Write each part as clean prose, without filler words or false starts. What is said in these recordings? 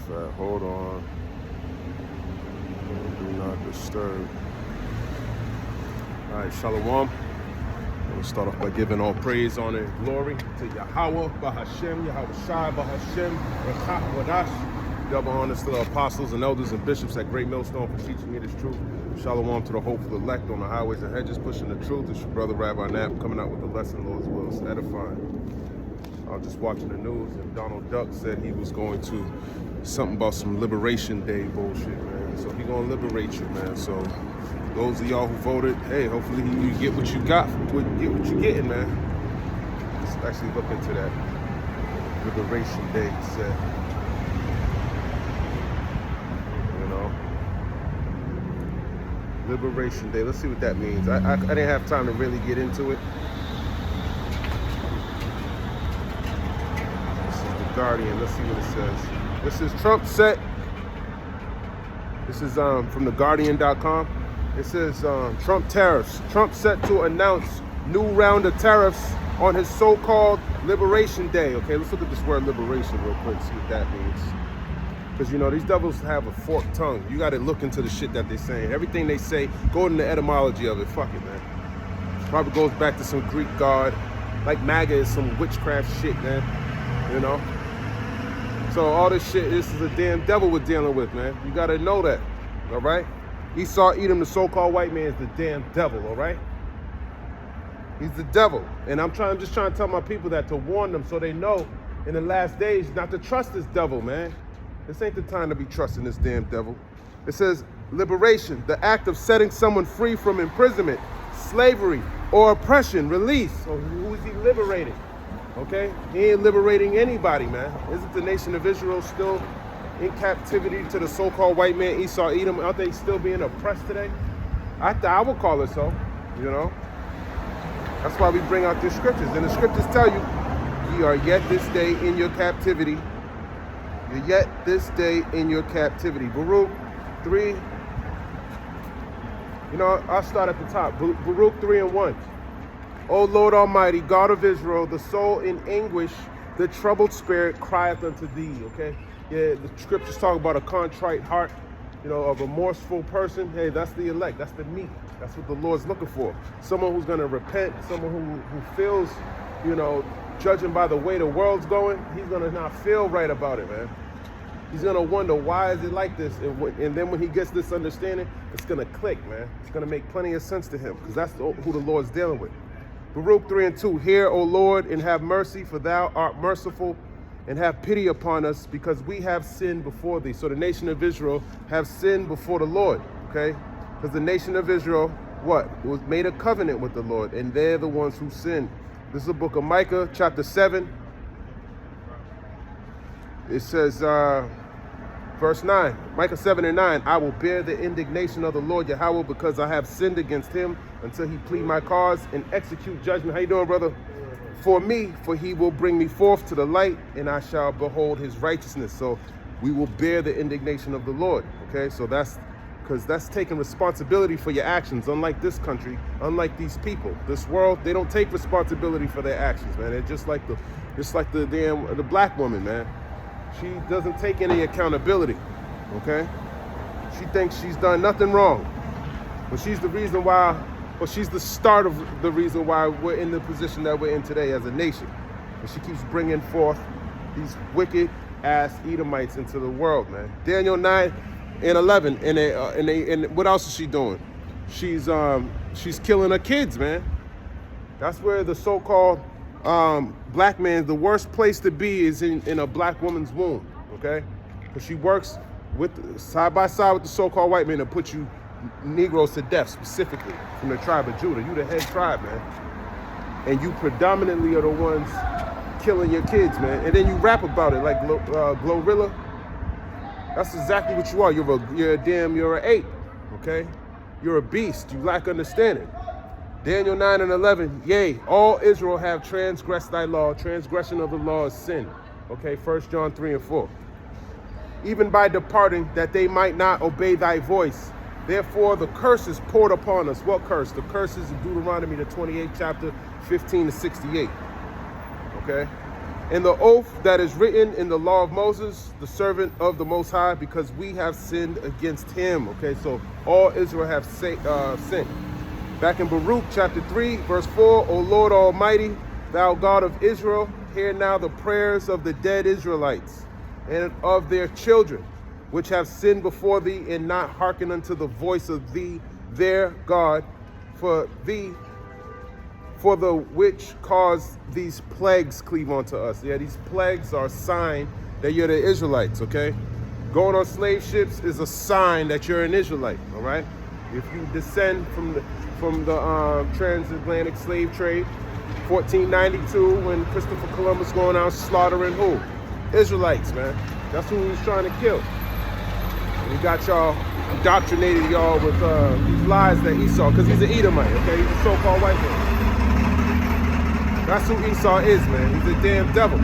at? Hold on. Do not disturb. All right, Shalom. We'll start off by giving all praise, honor, and glory to Yahweh, Bahashem, Yahweh Shai, Bahashem, Rekha, Wadash. Double honors to the apostles and elders and bishops at Great Millstone for teaching me this truth. Shalom to the hopeful elect on the highways and hedges, pushing the truth. It's your brother Rabbi Knapp coming out with the lesson, Lord's will. It's edifying. I was just watching the news and Donald Duck said he was going to something about some Liberation Day bullshit, man. So he gonna liberate you, man. So those of y'all who voted, hey, hopefully you get what you got, get what you're getting, man. Let's actually look into that. Liberation Day, he said. You know? Liberation Day, let's see what that means. I didn't have time to really get into it. This is the Guardian, let's see what it says. This is Trump set. This is from theguardian.com. It says Trump tariffs. Trump set to announce new round of tariffs on his so-called Liberation Day. Okay, let's look at this word liberation real quick, see what that means. Because, you know, these devils have a forked tongue. You got to look into the shit that they're saying. Everything they say, go into the etymology of it. Fuck it, man. Probably goes back to some Greek god. Like MAGA is some witchcraft shit, man. You know? So all this shit, this is a damn devil we're dealing with, man. You got to know that, all right? Esau, Edom, the so-called white man, is the damn devil, all right? He's the devil. And I'm just trying to tell my people that, to warn them so they know in the last days not to trust this devil, man. This ain't the time to be trusting this damn devil. It says liberation, the act of setting someone free from imprisonment, slavery, or oppression, release. So who is he liberating? Okay? He ain't liberating anybody, man. Isn't the nation of Israel still in captivity to the so-called white man, Esau, Edom? Aren't they still being oppressed today? I would call it so, you know? That's why we bring out these scriptures. And the scriptures tell you, ye are yet this day in your captivity. You're yet this day in your captivity. Baruch 3, you know, I'll start at the top. Baruch 3:1. O Lord Almighty, God of Israel, the soul in anguish, the troubled spirit crieth unto thee, okay? Yeah, the scriptures talk about a contrite heart, you know, a remorseful person. Hey, that's the elect, that's the meek. That's what the Lord's looking for. Someone who's gonna repent, someone who feels, you know, judging by the way the world's going, he's gonna not feel right about it, man. He's gonna wonder, why is it like this? And then when he gets this understanding, it's gonna click, man. It's gonna make plenty of sense to him, because that's who the Lord's dealing with. Baruch 3:2, hear, O Lord, and have mercy, for thou art merciful, and have pity upon us, because we have sinned before thee. So the nation of Israel have sinned before the Lord, okay? Because the nation of Israel, what? It was made a covenant with the Lord, and they're the ones who sinned. This is the book of Micah, chapter 7. It says, verse 9, Micah 7:9, I will bear the indignation of the Lord Yahweh, because I have sinned against him, until he plead my cause and execute judgment. How you doing, brother? For me, for he will bring me forth to the light, and I shall behold his righteousness. So we will bear the indignation of the Lord, okay? So that's, because that's taking responsibility for your actions, unlike this country, unlike these people. This world, they don't take responsibility for their actions, man. They're just like the black woman, man. She doesn't take any accountability, okay? She thinks she's done nothing wrong. But she's the reason why, or she's the start of the reason why we're in the position that we're in today as a nation. And she keeps bringing forth these wicked ass Edomites into the world, man. Daniel 9:11, and what else is she doing? She's killing her kids, man. That's where the so-called black man, the worst place to be is in a black woman's womb, okay? Because she works side by side with the so-called white man to put you Negroes to death, specifically from the tribe of Judah. You the head tribe, man. And you predominantly are the ones killing your kids, man. And then you rap about it like Glorilla. That's exactly what you are. You're an ape, okay? You're a beast. You lack understanding. Daniel 9:11, yea, all Israel have transgressed thy law. Transgression of the law is sin. Okay, 1 John 3:4. Even by departing, that they might not obey thy voice. Therefore, the curse is poured upon us. What curse? The curse is in Deuteronomy, the 28th chapter, 15 to 68. Okay? And the oath that is written in the law of Moses, the servant of the Most High, because we have sinned against him. Okay, so all Israel have sinned. Back in Baruch chapter 3, verse 4, O Lord Almighty, thou God of Israel, hear now the prayers of the dead Israelites and of their children, which have sinned before thee and not hearkened unto the voice of thee, their God, for the which caused these plagues cleave unto us. Yeah, these plagues are a sign that you're the Israelites, okay? Going on slave ships is a sign that you're an Israelite, all right? If you descend from the transatlantic slave trade, 1492, when Christopher Columbus going out slaughtering who? Israelites, man. That's who he was trying to kill. And he got y'all indoctrinated y'all with these lies that Esau, because he's an Edomite, okay? He's a so-called white man. That's who Esau is, man. He's a damn devil.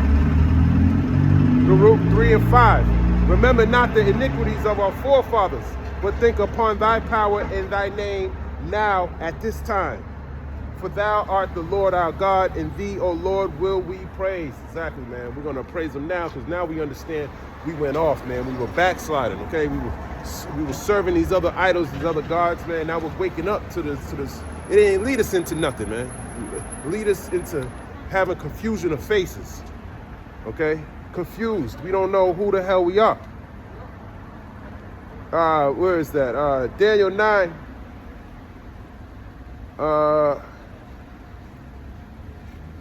Baruch 3 and 5. Remember not the iniquities of our forefathers, but think upon thy power and thy name now at this time. For thou art the Lord our God, and thee, O Lord, will we praise. Exactly, man. We're going to praise him now, because now we understand we went off, man. We were backsliding, okay? We were serving these other idols, these other gods, man. Now we're waking up to this. It didn't lead us into nothing, man. It lead us into having confusion of faces, okay? Confused. We don't know who the hell we are. Where is that? Daniel 9.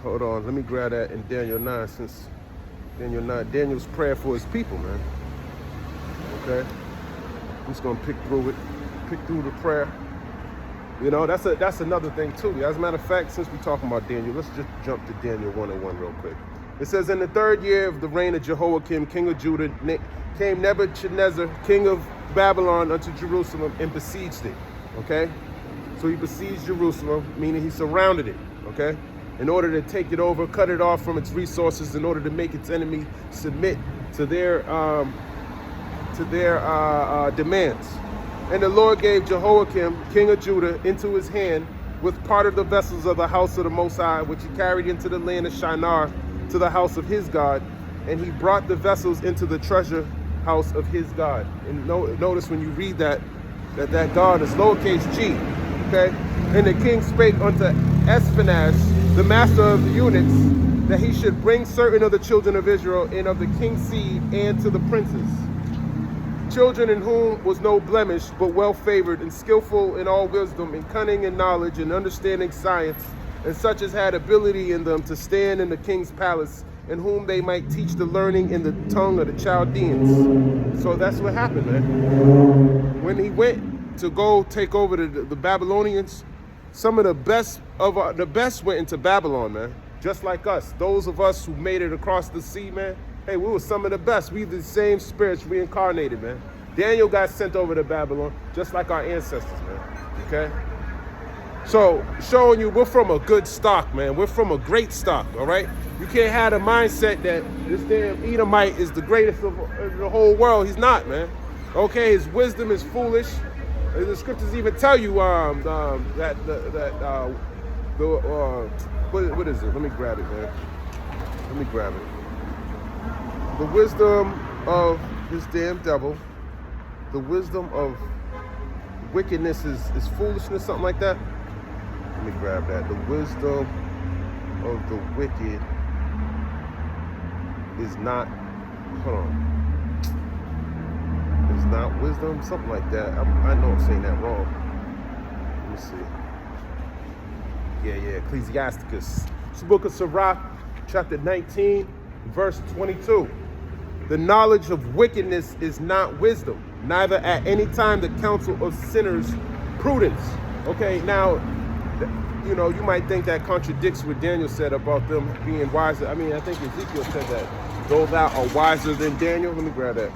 Hold on, let me grab that in Daniel 9, since Daniel 9, Daniel's prayer for his people, man. Okay? I'm just gonna pick through the prayer. You know, that's another thing too. As a matter of fact, since we're talking about Daniel, let's just jump to Daniel 1:1 real quick. It says, in the 3rd year of the reign of Jehoiakim, king of Judah, came Nebuchadnezzar, king of Babylon, unto Jerusalem and besieged it. Okay? So he besieged Jerusalem, meaning he surrounded it. Okay? In order to take it over, cut it off from its resources, in order to make its enemy submit to their demands. And the Lord gave Jehoiakim, king of Judah, into his hand with part of the vessels of the house of the Most High, which he carried into the land of Shinar to the house of his God. And he brought the vessels into the treasure house of his God. And notice when you read that God is lowercase g, okay? And the king spake unto Eshpenaz, the master of the eunuchs, that he should bring certain of the children of Israel and of the king's seed and to the princes, children in whom was no blemish, but well favored and skillful in all wisdom and cunning and knowledge and understanding science, and such as had ability in them to stand in the king's palace, and whom they might teach the learning in the tongue of the Chaldeans. So that's what happened, man. When he went to go take over the Babylonians, some of the best went into Babylon, man. Just like us, those of us who made it across the sea, man. Hey, we were some of the best. We the same spirits reincarnated, man. Daniel got sent over to Babylon, just like our ancestors, man. Okay? So, showing you we're from a good stock, man. We're from a great stock, all right? You can't have the mindset that this damn Edomite is the greatest of the whole world. He's not, man. Okay, his wisdom is foolish. The scriptures even tell you what is it? Let me grab it, man. Let me grab it. The wisdom of this damn devil, the wisdom of wickedness is foolishness, something like that. Let me grab that. The wisdom of the wicked is not, hold on. It's not wisdom, something like that. I know I'm saying that wrong. Let me see. Yeah, Ecclesiasticus. It's the book of Sirach, chapter 19, verse 22. The knowledge of wickedness is not wisdom, neither at any time the counsel of sinners prudence. Okay, now, you know, you might think that contradicts what Daniel said about them being wiser. I mean, I think Ezekiel said that, though thou art wiser than Daniel. Let me grab that.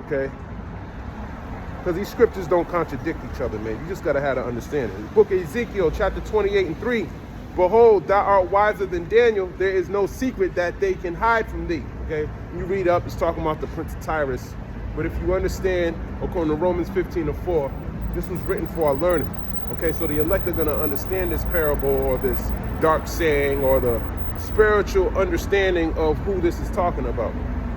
Okay? Because these scriptures don't contradict each other, man. You just got to have to understand it. The book of Ezekiel, chapter 28 and 3. Behold, thou art wiser than Daniel. There is no secret that they can hide from thee. Okay? You read up, it's talking about the prince of Tyrus. But if you understand, according to Romans 15:4, this was written for our learning. Okay, so the elect are going to understand this parable or this dark saying or the spiritual understanding of who this is talking about.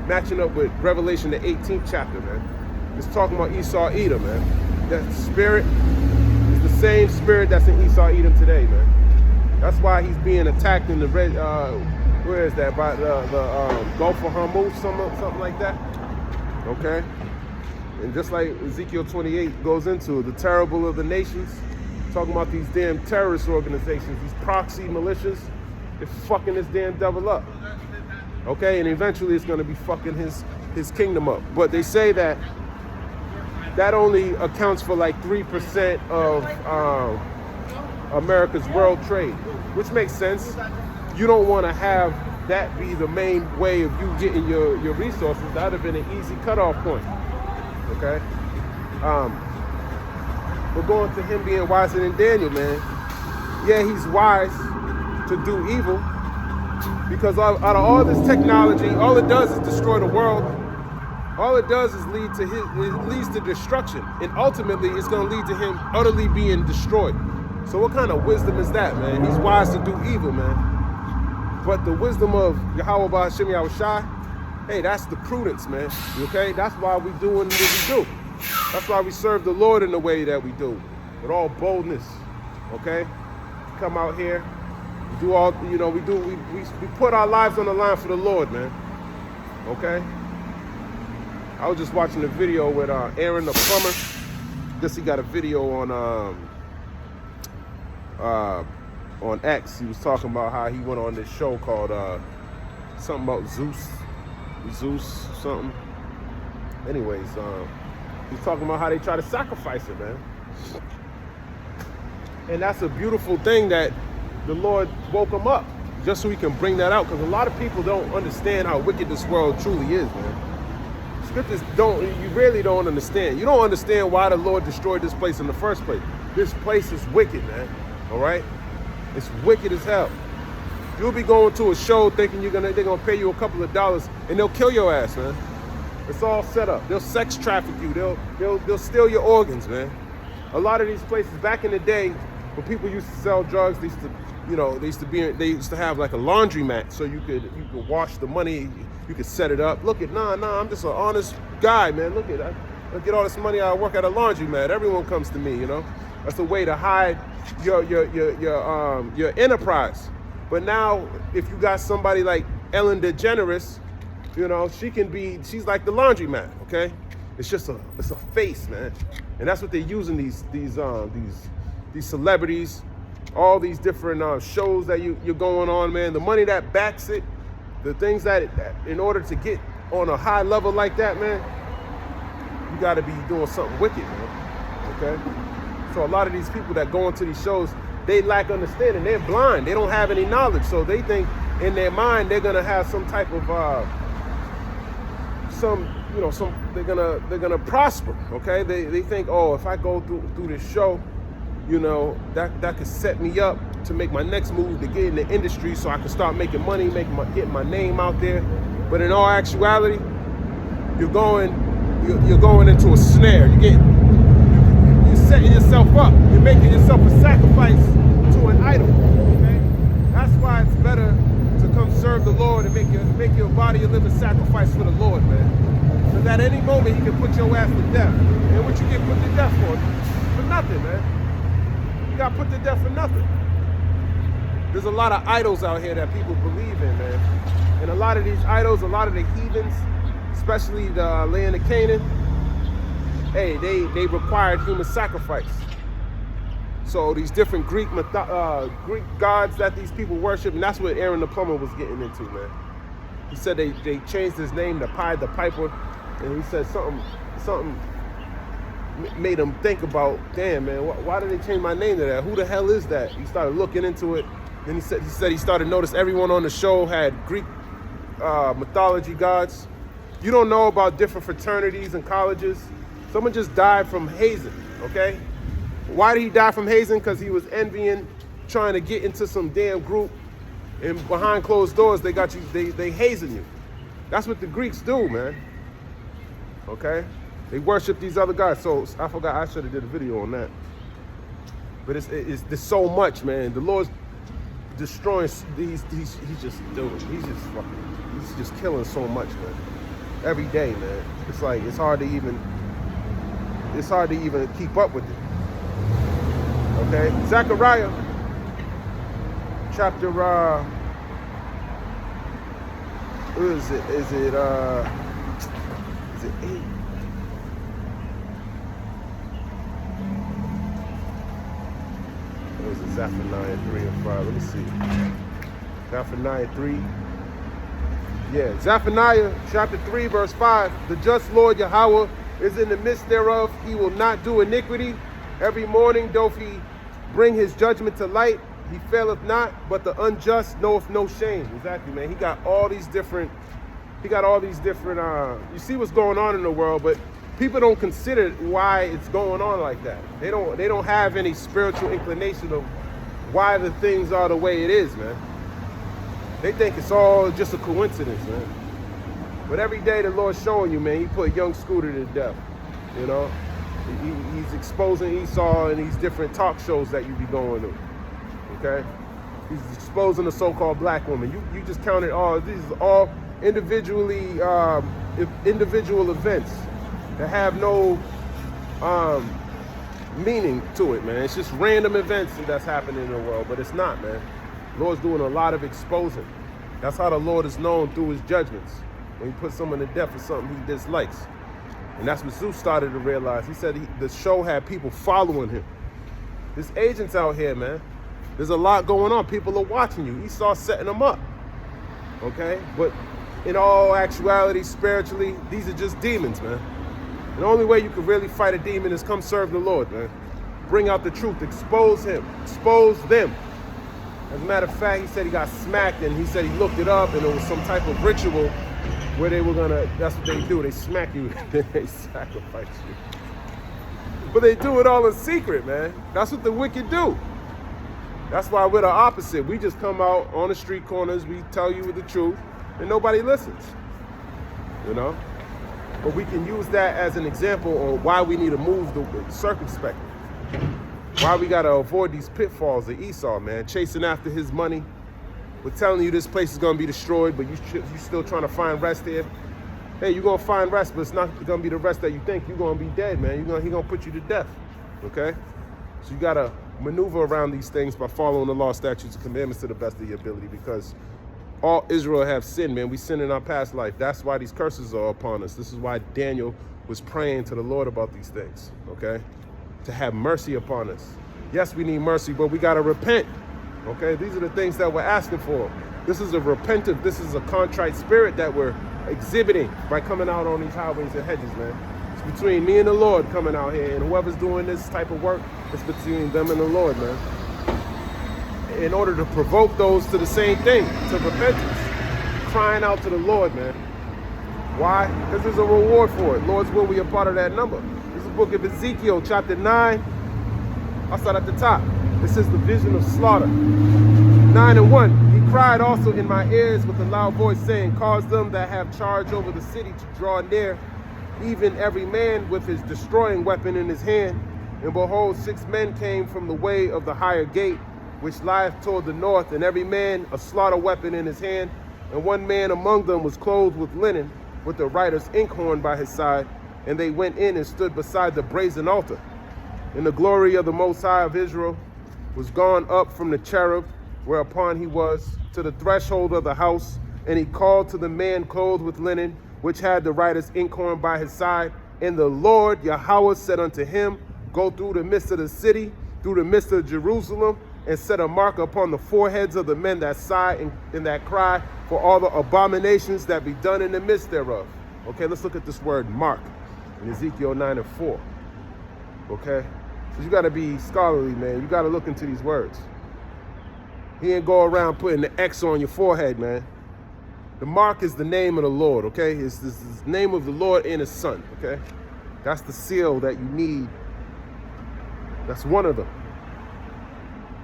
Matching up with Revelation, the 18th chapter, man. It's talking about Esau, Edom, man. That spirit is the same spirit that's in Esau, Edom today, man. That's why he's being attacked in the red, where is that? By the Gulf of Hormuz, something like that. Okay? And just like Ezekiel 28 goes into the terrible of the nations, talking about these damn terrorist organizations, these proxy militias, they're fucking this damn devil up. Okay? And eventually it's going to be fucking his kingdom up. But they say that only accounts for like 3% of America's world trade, which makes sense. You don't want to have that be the main way of you getting your resources. That would have been an easy cutoff point. Okay? We're going to him being wiser than Daniel, man. Yeah, he's wise to do evil, because out of all this technology, all it does is destroy the world. All it does is it leads to destruction, and ultimately it's going to lead to him utterly being destroyed. So what kind of wisdom is that, man? He's wise to do evil, man. But the wisdom of Yahweh Ba'Shem Yahushai, hey, that's the prudence, man. Okay? That's why we doing what we do. That's why we serve the Lord in the way that we do, with all boldness. Okay? Come out here, we do all, you know, we put our lives on the line for the Lord, man. Okay? I was just watching a video with Aaron the plumber. Guess he got a video on X. He was talking about how he went on this show called something about Zeus something. Anyways, he's talking about how they try to sacrifice it, man. And that's a beautiful thing that the Lord woke him up just so he can bring that out, because a lot of people don't understand how wicked this world truly is, man. Scriptures you really don't understand. You don't understand why the Lord destroyed this place in the first place. This place is wicked, man. All right? It's wicked as hell. You'll be going to a show thinking they're gonna pay you a couple of dollars, and they'll kill your ass, man. It's all set up. They'll sex traffic you. They'll steal your organs, man. A lot of these places back in the day, when people used to sell drugs, they used to have like a laundromat, so you could wash the money. You could set it up. Look at, nah, I'm just an honest guy, man. Look at, I get all this money. I work at a laundromat. Everyone comes to me, you know. That's a way to hide your enterprise. But now, if you got somebody like Ellen DeGeneres, you know, she's like the laundromat, okay? It's a face, man, and that's what they're using these celebrities, all these different shows that you're going on, man. The money that backs it. The things that in order to get on a high level like that, man, you got to be doing something wicked, man. Okay? So a lot of these people that go into these shows, they lack understanding. They're blind. They don't have any knowledge. So they think in their mind they're gonna have some type of they're gonna prosper. Okay? They think, oh, if I go through this show, you know, that could set me up to make my next move to get in the industry, so I can start making money, getting my name out there. But in all actuality, you're going into a snare. You're setting yourself up. You're making yourself a sacrifice to an idol. Okay, that's why it's better to come serve the Lord and make your body a living sacrifice for the Lord, man. Because at any moment He can put your ass to death. And what you get put to death for? For nothing, man. You got put to death for nothing. There's a lot of idols out here that people believe in, man. And a lot of these idols, a lot of the heathens, especially the land of Canaan, hey, they required human sacrifice. So these different Greek gods that these people worship, and that's what Aaron the plumber was getting into, man. He said they changed his name to Pied the Piper, and he said something made him think about, damn, man, why did they change my name to that? Who the hell is that? He started looking into it. Then he said he started to notice everyone on the show had Greek mythology gods. You don't know about different fraternities and colleges. Someone just died from hazing, okay? Why did he die from hazing? Because he was envying, trying to get into some damn group, and behind closed doors, they got you, they hazing you. That's what the Greeks do, man. Okay? They worship these other gods. So I forgot, I should have did a video on that. But it's so much, man. The Lord's destroying. He's just killing so much, man. Every day, man. It's like it's hard to even keep up with it. Okay, Zechariah chapter is it 8? Or is it Zephaniah 3 and 5? Let me see. Zephaniah 3. Yeah, Zephaniah chapter 3 verse 5. The just Lord Yahweh is in the midst thereof. He will not do iniquity. Every morning doth he bring his judgment to light. He faileth not, but the unjust knoweth no shame. Exactly, man. He got all these different, you see what's going on in the world, but people don't consider why it's going on like that. They don't have any spiritual inclination of why the things are the way it is, man. They think it's all just a coincidence, man. But every day the Lord's showing you, man, he put young Scooter to death, you know? He's exposing Esau in these different talk shows that you be going to. Okay, he's exposing the so-called black woman. You just counted all these are all individual events that have no meaning to it, man. It's just random events that's happening in the world, but it's not, man. The Lord's doing a lot of exposing. That's how the Lord is known, through his judgments. When he puts someone to death for something he dislikes. And that's what Zeus started to realize. He said the show had people following him. There's agents out here, man. There's a lot going on. People are watching you. Esau's setting them up. Okay? But in all actuality, spiritually, these are just demons, man. And the only way you can really fight a demon is come serve the Lord, man. Bring out the truth. Expose him. Expose them. As a matter of fact, he said he got smacked, and he said he looked it up, and it was some type of ritual where they were gonna, that's what they do. They smack you, then they sacrifice you. But they do it all in secret, man. That's what the wicked do. That's why we're the opposite. We just come out on the street corners, we tell you the truth, and nobody listens, you know? But we can use that as an example on why we need to move circumspectly. Why we gotta avoid these pitfalls of Esau, man. Chasing after his money. We're telling you this place is gonna be destroyed, but you still trying to find rest here. Hey, you're gonna find rest, but it's not gonna be the rest that you think. You're gonna be dead, man. He gonna put you to death, okay? So you gotta maneuver around these things by following the law, statutes, and commandments to the best of your ability, because all Israel have sinned, man. We sinned in our past life. That's why these curses are upon us. This is why Daniel was praying to the Lord about these things, okay? To have mercy upon us. Yes, we need mercy, but we gotta repent, okay? These are the things that we're asking for. This is a contrite spirit that we're exhibiting by coming out on these highways and hedges, man. It's between me and the Lord coming out here, and whoever's doing this type of work, it's between them and the Lord, man. In order to provoke those to the same thing, to repentance, crying out to the Lord, man. Why? Because there's a reward for it. Lord's will, we are part of that number. This is the book of Ezekiel, chapter 9. I'll start at the top. This is the vision of slaughter. 9:1. He cried also in my ears with a loud voice, saying, cause them that have charge over the city to draw near, even every man with his destroying weapon in his hand. And behold, 6 men came from the way of the higher gate, which lieth toward the north, and every man a slaughter weapon in his hand. And one man among them was clothed with linen, with the writer's inkhorn by his side. And they went in and stood beside the brazen altar. And the glory of the Most High of Israel was gone up from the cherub, whereupon he was, to the threshold of the house. And he called to the man clothed with linen, which had the writer's inkhorn by his side. And the Lord Yahweh said unto him, go through the midst of the city, through the midst of Jerusalem, and set a mark upon the foreheads of the men that sigh and that cry for all the abominations that be done in the midst thereof. Okay, let's look at this word mark in Ezekiel 9:4. Okay, so you got to be scholarly, man. You got to look into these words. He ain't go around putting the X on your forehead, man. The mark is the name of the Lord, okay? It's the name of the Lord and his son, okay? That's the seal that you need. That's one of them.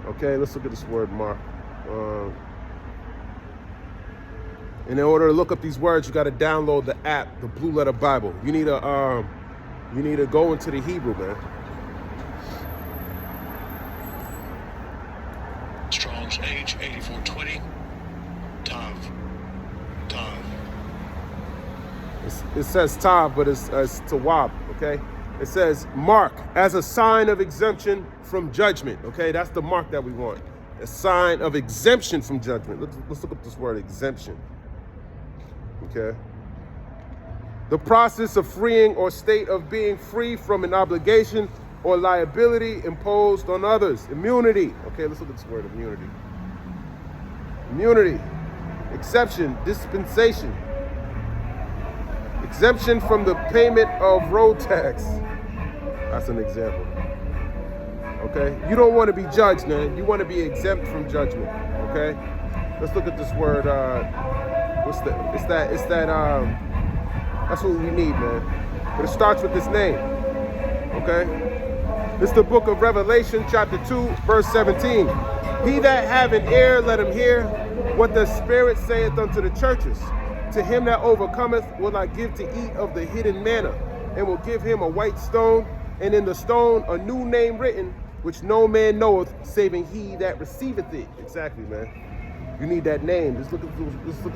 Okay, let's look at this word mark. And in order to look up these words, you got to download the app, the Blue Letter Bible. You need to go into the Hebrew, man. Strong's H 8420. Tav. It says Tav, but it's Tawab, okay? It says mark as a sign of exemption from judgment, okay? That's the mark that we want. A sign of exemption from judgment. Let's look up this word, exemption, okay? The process of freeing or state of being free from an obligation or liability imposed on others. Immunity. Okay, let's look at this word, immunity. Immunity. Exception, dispensation. Exemption from the payment of road tax. That's an example. Okay? You don't want to be judged, man. You want to be exempt from judgment. Okay? Let's look at this word. That's what we need, man. But it starts with this name. Okay? It's the book of Revelation, chapter 2, verse 17. He that have an ear, let him hear what the Spirit saith unto the churches. To him that overcometh will I give to eat of the hidden manna, and will give him a white stone, and in the stone a new name written, which no man knoweth, saving he that receiveth it. Exactly, man. You need that name. Let's look at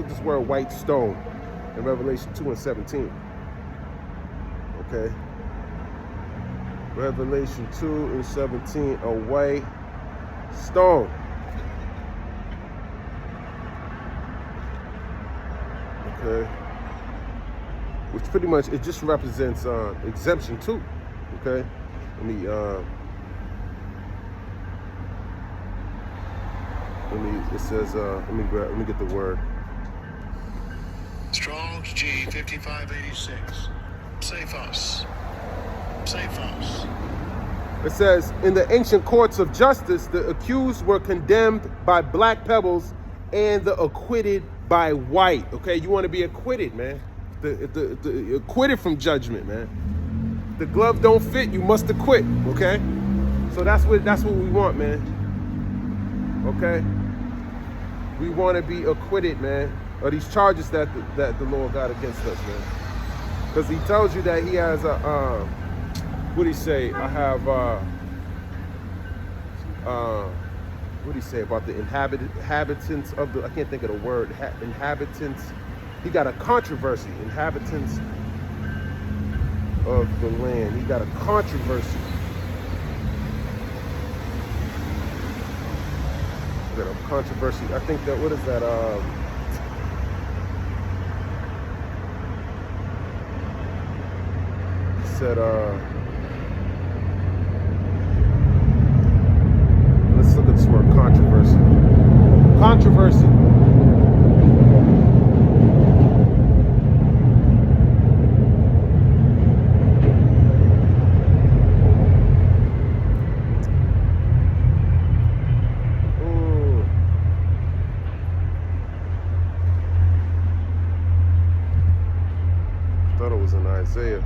this word, white stone, in Revelation 2 and 17. Okay. Revelation 2 and 17, a white stone. Okay. Which pretty much, it just represents exemption too. Okay. It says, let me get the word. Strong's G 5586. Saphos. It says, in the ancient courts of justice, the accused were condemned by black pebbles and the acquitted by white. Okay, you want to be acquitted, man. The acquitted from judgment, man. The glove don't fit, you must acquit. Okay, so that's what we want, man. Okay, we want to be acquitted, man, of these charges that the Lord got against us, man. Because he tells you that he has a what do he say? I have what do he say about the inhabitants of the, I can't think of the word, inhabitants. He got a controversy, inhabitants of the land. He got a controversy. He got a controversy. I think that, what is that? He said, let's look at this word, controversy. Controversy. Thought it was in Isaiah.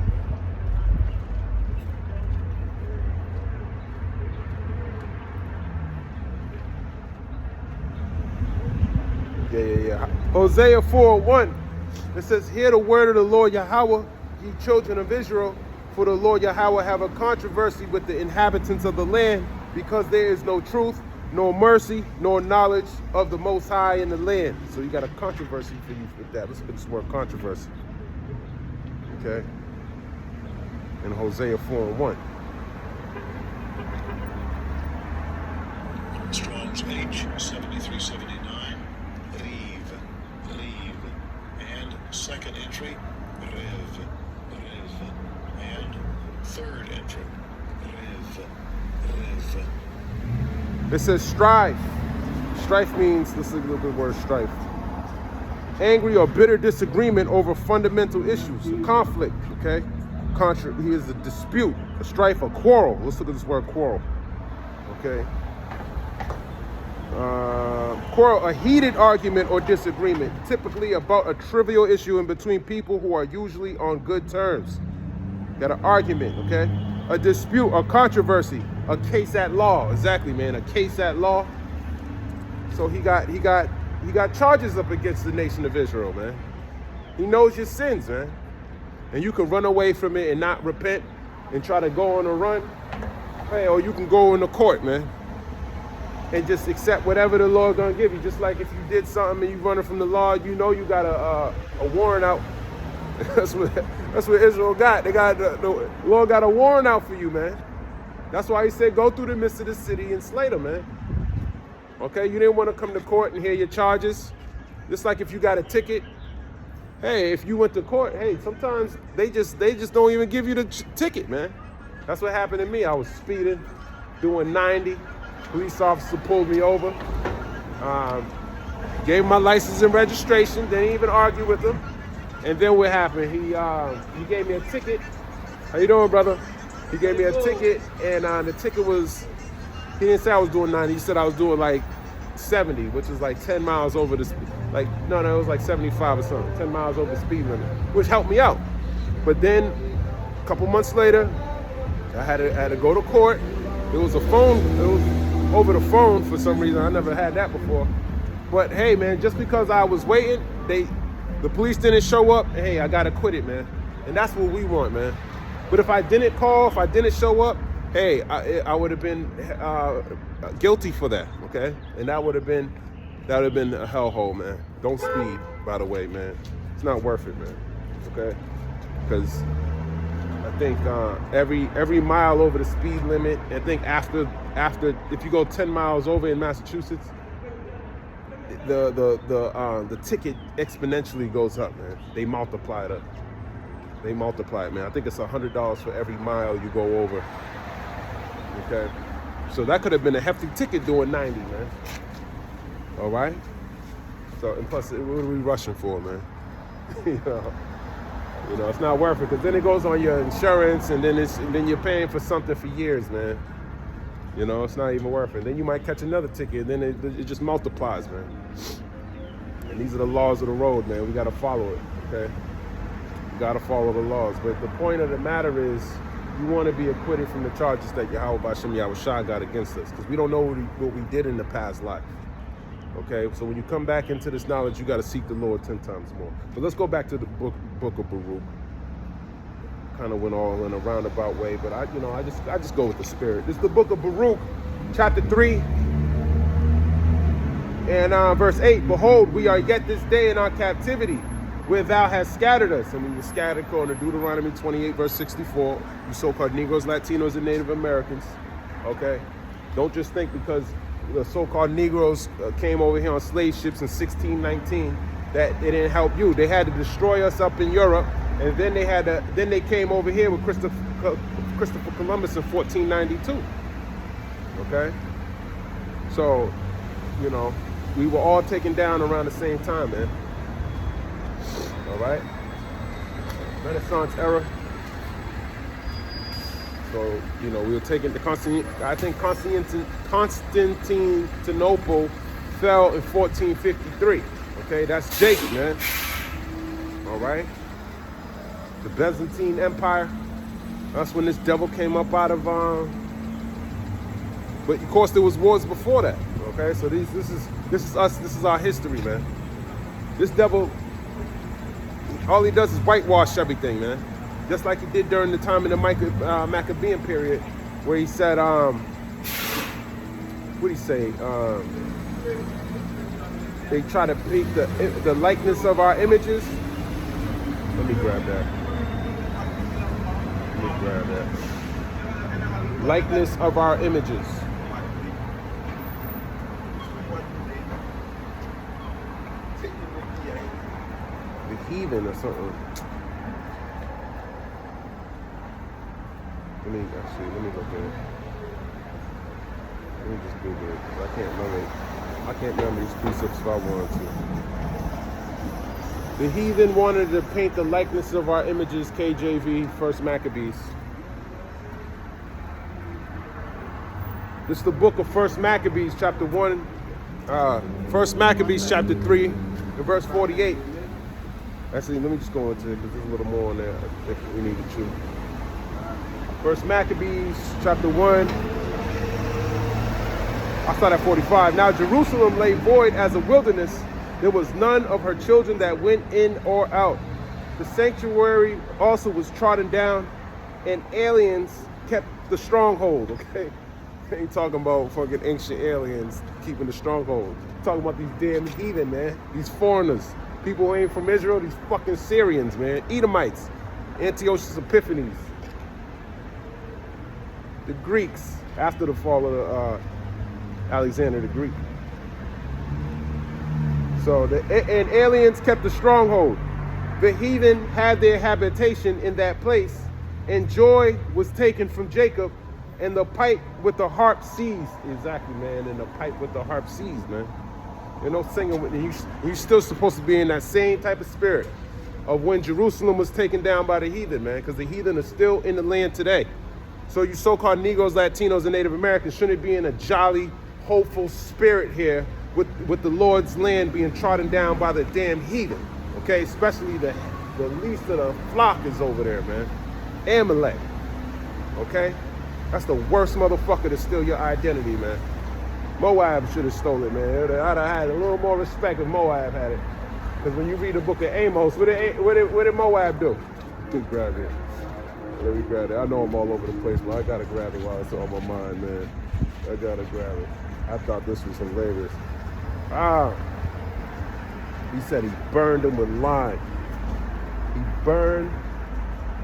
Yeah. Hosea 4:1. It says, hear the word of the Lord Yahweh, ye children of Israel, for the Lord Yahweh have a controversy with the inhabitants of the land, because there is no truth, nor mercy, nor knowledge of the Most High in the land. So you got a controversy for you with that. Let's look at this word, controversy. Okay? In Hosea 4:1. Strong's H 7379. And second entry, Rev. And third entry, Rev. It says strife. Strife means, let's look at the word strife. Angry or bitter disagreement over fundamental issues, a conflict, okay? Here is a dispute, a strife, a quarrel. Let's look at this word, quarrel, okay? Quarrel, a heated argument or disagreement, typically about a trivial issue in between people who are usually on good terms. Got an argument, okay? A dispute, a controversy, a case at law. Exactly, man, a case at law. So he got charges up against the nation of Israel, man. He knows your sins, man. And you can run away from it and not repent and try to go on a run. Hey, or you can go in the court, man. and just accept whatever the Lord gonna give you. Just like if you did something and you running from the law, you know you got a warrant out. That's what Israel got. They got the Lord got a warrant out for you, man. That's why he said go through the midst of the city and slay them, man. Okay, you didn't want to come to court and hear your charges. Just like if you got a ticket. Hey, if you went to court, hey, sometimes they just don't even give you the ticket, man. That's what happened to me. I was speeding, doing 90. Police officer pulled me over. Gave him my license and registration. Didn't even argue with him. And then what happened? He gave me a ticket. How you doing, brother? He gave me a ticket, and the ticket was, he didn't say I was doing 90. He said I was doing like 70, which is like 10 miles over the, no, it was like 75 or something, 10 miles over the speed limit, which helped me out. But then a couple months later, I had to go to court. It was a phone, it was over the phone for some reason. I never had that before. But hey, man, just because I was waiting, the police didn't show up, hey, I got acquitted, man. And that's what we want, man. But if I didn't call, if I didn't show up, hey, I would have been guilty for that, okay? And that would have been a hellhole, man. Don't speed, by the way, man. It's not worth it, man, okay? Because I think every mile over the speed limit, I think after if you go 10 miles over in Massachusetts, the ticket exponentially goes up, man. They multiply it up. They multiply it, man. I think it's $100 for every mile you go over. Okay? So that could have been a hefty ticket doing 90, man. All right? So, and plus, what are we rushing for, man? you know, it's not worth it, because then it goes on your insurance, and then you're paying for something for years, man. You know, it's not even worth it. Then you might catch another ticket, and then it just multiplies, man. And these are the laws of the road, man. We got to follow it, okay? Got to follow the laws. But the point of the matter is, you want to be acquitted from the charges that Yahweh Bashem Yahushua got against us, because we don't know what we did in the past life. Okay, so when you come back into this knowledge, you got to seek the Lord 10 times more. But let's go back to the book of Baruch. Kind of went all in a roundabout way, but I just go with the spirit. This is the book of Baruch, chapter 3, and verse 8. Behold, we are yet this day in our captivity, where thou hast scattered us. And we were scattered according to Deuteronomy 28, verse 64. You so-called Negroes, Latinos, and Native Americans. Okay? Don't just think because the so-called Negroes came over here on slave ships in 1619 that it didn't help you. They had to destroy us up in Europe, and then they came over here with Christopher Columbus in 1492. Okay? So, you know, we were all taken down around the same time, man. All right, Renaissance era. So, you know, we were taking I think Constantinople fell in 1453. Okay, that's Jake, man. All right, the Byzantine Empire. That's when this devil came up out of. But of course, there was wars before that. Okay, so this is us. This is our history, man. This devil. All he does is whitewash everything, man. Just like he did during the time in the Maccabean period, where he said, what did he say? They try to paint the likeness of our images. Let me grab that. Likeness of our images. Heathen or something. Let me look at it. Let me just Google it, because I can't remember these precepts if I wanted to. The heathen wanted to paint the likeness of our images, KJV, First Maccabees. This is the book of First Maccabees, chapter 1. First Maccabees, chapter 3, and verse 48. Actually, let me just go into it, because there's a little more on there I think we need to chew. First Maccabees, chapter 1. I'll start at 45. Now Jerusalem lay void as a wilderness. There was none of her children that went in or out. The sanctuary also was trodden down, and aliens kept the stronghold, okay? Ain't talking about fucking ancient aliens keeping the stronghold. Talking about these damn heathen, man. These foreigners. People who ain't from Israel, these fucking Syrians, man. Edomites. Antiochus Epiphanes. The Greeks, after the fall of Alexander the Greek. So, and aliens kept the stronghold. The heathen had their habitation in that place, and joy was taken from Jacob, and the pipe with the harp seized. Exactly, man, and the pipe with the harp seized, man. You know, singing with you. You're still supposed to be in that same type of spirit of when Jerusalem was taken down by the heathen, man, because the heathen are still in the land today. So you so-called Negroes, Latinos, and Native Americans shouldn't be in a jolly, hopeful spirit here with the Lord's land being trodden down by the damn heathen. Okay, especially the least of the flock is over there, man. Amalek. Okay? That's the worst motherfucker to steal your identity, man. Moab should have stolen it, man. I'd have had a little more respect if Moab had it. Because when you read the book of Amos, what did Moab do? Just grab it. Let me grab it. I know I'm all over the place, but I gotta grab it while it's on my mind, man. I gotta grab it. I thought this was hilarious. He said he burned them with lime. He burned.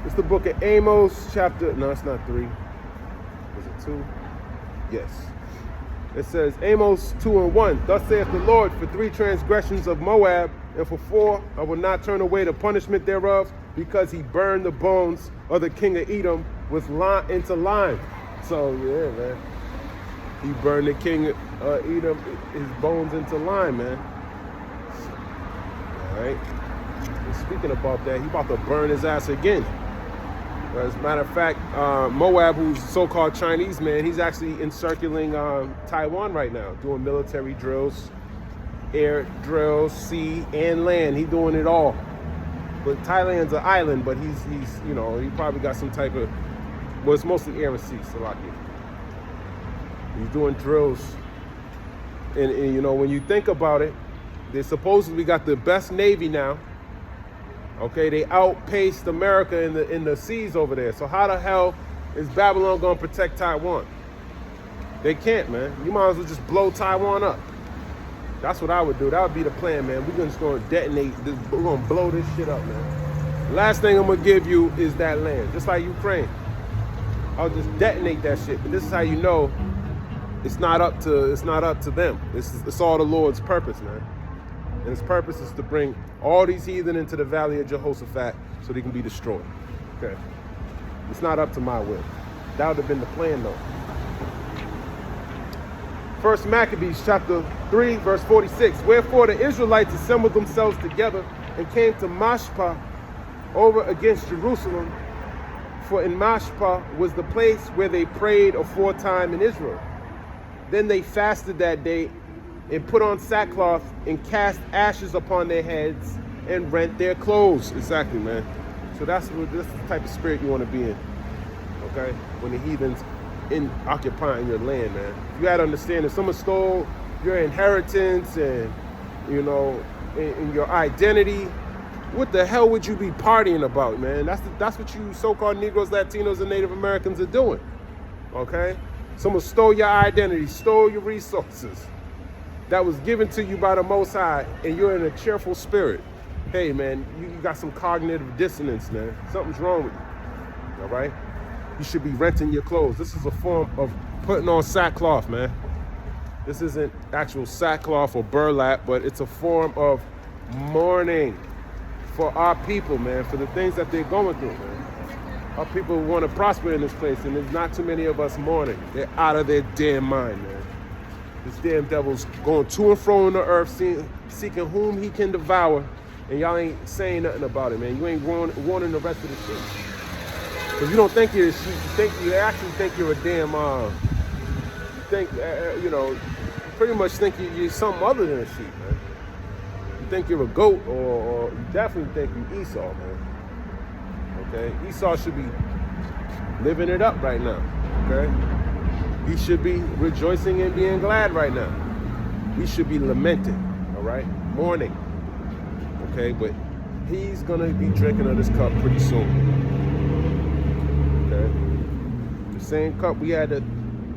It's the book of Amos, chapter. No, it's not 3. Is it 2? Yes. It says Amos 2:1. Thus saith the Lord, for 3 transgressions of Moab, and for 4 I will not turn away the punishment thereof, because he burned the bones of the king of Edom with lime into lime. So yeah, man. He burned the king of Edom, his bones into lime, man. All right. And speaking about that, he about to burn his ass again. As a matter of fact, Moab, who's so-called Chinese man, he's actually encircling Taiwan right now, doing military drills, air drills, sea and land. He's doing it all. But Thailand's an island, but he's you know, he probably got some type of, well, it's mostly air and sea, Salaki. He's doing drills. And you know, when you think about it, they supposedly got the best Navy now. Okay, they outpaced America in the seas over there. So how the hell is Babylon gonna protect Taiwan? They can't, man. You might as well just blow Taiwan up. That's what I would do. That would be the plan, man. We're just gonna detonate this, we're gonna blow this shit up, man. Last thing I'm gonna give you is that land, just like Ukraine. I'll just detonate that shit. But this is how you know it's not up to them. It's all the Lord's purpose, man. And his purpose is to bring all these heathen into the valley of Jehoshaphat so they can be destroyed. Okay. It's not up to my will. That would have been the plan, though. First Maccabees chapter 3, verse 46. Wherefore the Israelites assembled themselves together and came to Mashpah over against Jerusalem. For in Mashpah was the place where they prayed aforetime in Israel. Then they fasted that day and put on sackcloth and cast ashes upon their heads and rent their clothes. Exactly, man. So that's the type of spirit you want to be in. Okay? When the heathens occupying your land, man. You gotta understand, if someone stole your inheritance and, you know, in your identity, what the hell would you be partying about, man? That's what you so-called Negroes, Latinos, and Native Americans are doing. Okay? Someone stole your identity, stole your resources that was given to you by the Most High, and you're in a cheerful spirit. Hey, man, you got some cognitive dissonance, man. Something's wrong with you, all right? You should be renting your clothes. This is a form of putting on sackcloth, man. This isn't actual sackcloth or burlap, but it's a form of mourning for our people, man, for the things that they're going through, man. Our people want to prosper in this place, and there's not too many of us mourning. They're out of their damn mind, man. This damn devil's going to and fro on the earth, seeking whom he can devour, and y'all ain't saying nothing about it, man. You ain't warning the rest of the shit. Because you don't think you're a sheep. You actually think you're a damn, you know, you pretty much think you're something other than a sheep, man. You think you're a goat, or you definitely think you're Esau, man. Okay? Esau should be living it up right now, okay? He should be rejoicing and being glad right now. We should be lamenting, all right? Mourning, okay? But he's going to be drinking of this cup pretty soon, okay? The same cup we had to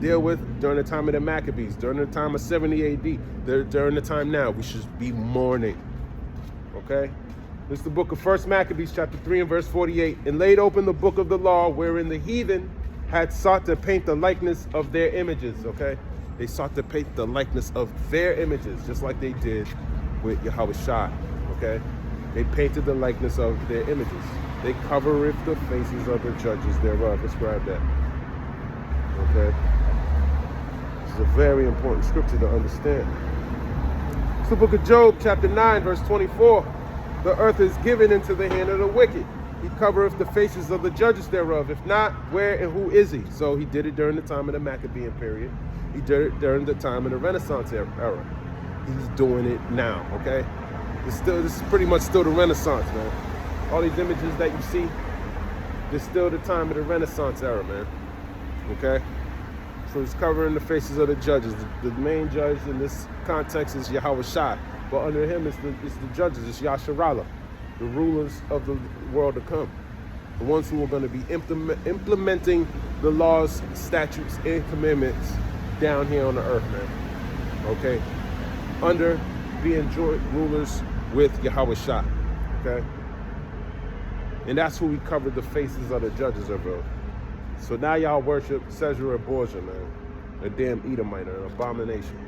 deal with during the time of the Maccabees, during the time of 70 AD, during the time now. We should be mourning. Okay? This is the book of 1 Maccabees, chapter 3 and verse 48. And laid open the book of the law, wherein the heathen had sought to paint the likeness of their images. Okay? They sought to paint the likeness of their images, just like they did with Yahushua. Okay? They painted the likeness of their images. They covereth the faces of the judges thereof. Let's grab that. Okay? This is a very important scripture to understand. It's the book of Job, chapter 9, verse 24. The earth is given into the hand of the wicked. He covereth the faces of the judges thereof. If not, where and who is he? So he did it during the time of the Maccabean period. He did it during the time of the Renaissance era. He's doing it now, okay? This is pretty much still the Renaissance, man. All these images that you see, it's still the time of the Renaissance era, man. Okay? So he's covering the faces of the judges. The main judge in this context is Yahushua. But under him, it's the judges. It's Yasharallah, the rulers of the world to come. The ones who are going to be implementing the laws, statutes, and commandments down here on the earth, man. Okay? Under being joint rulers with Yahushua. Okay? And that's who we covered the faces of the judges of, bro. So now y'all worship Sejura Borgia, man. A damn Edomite, an abomination.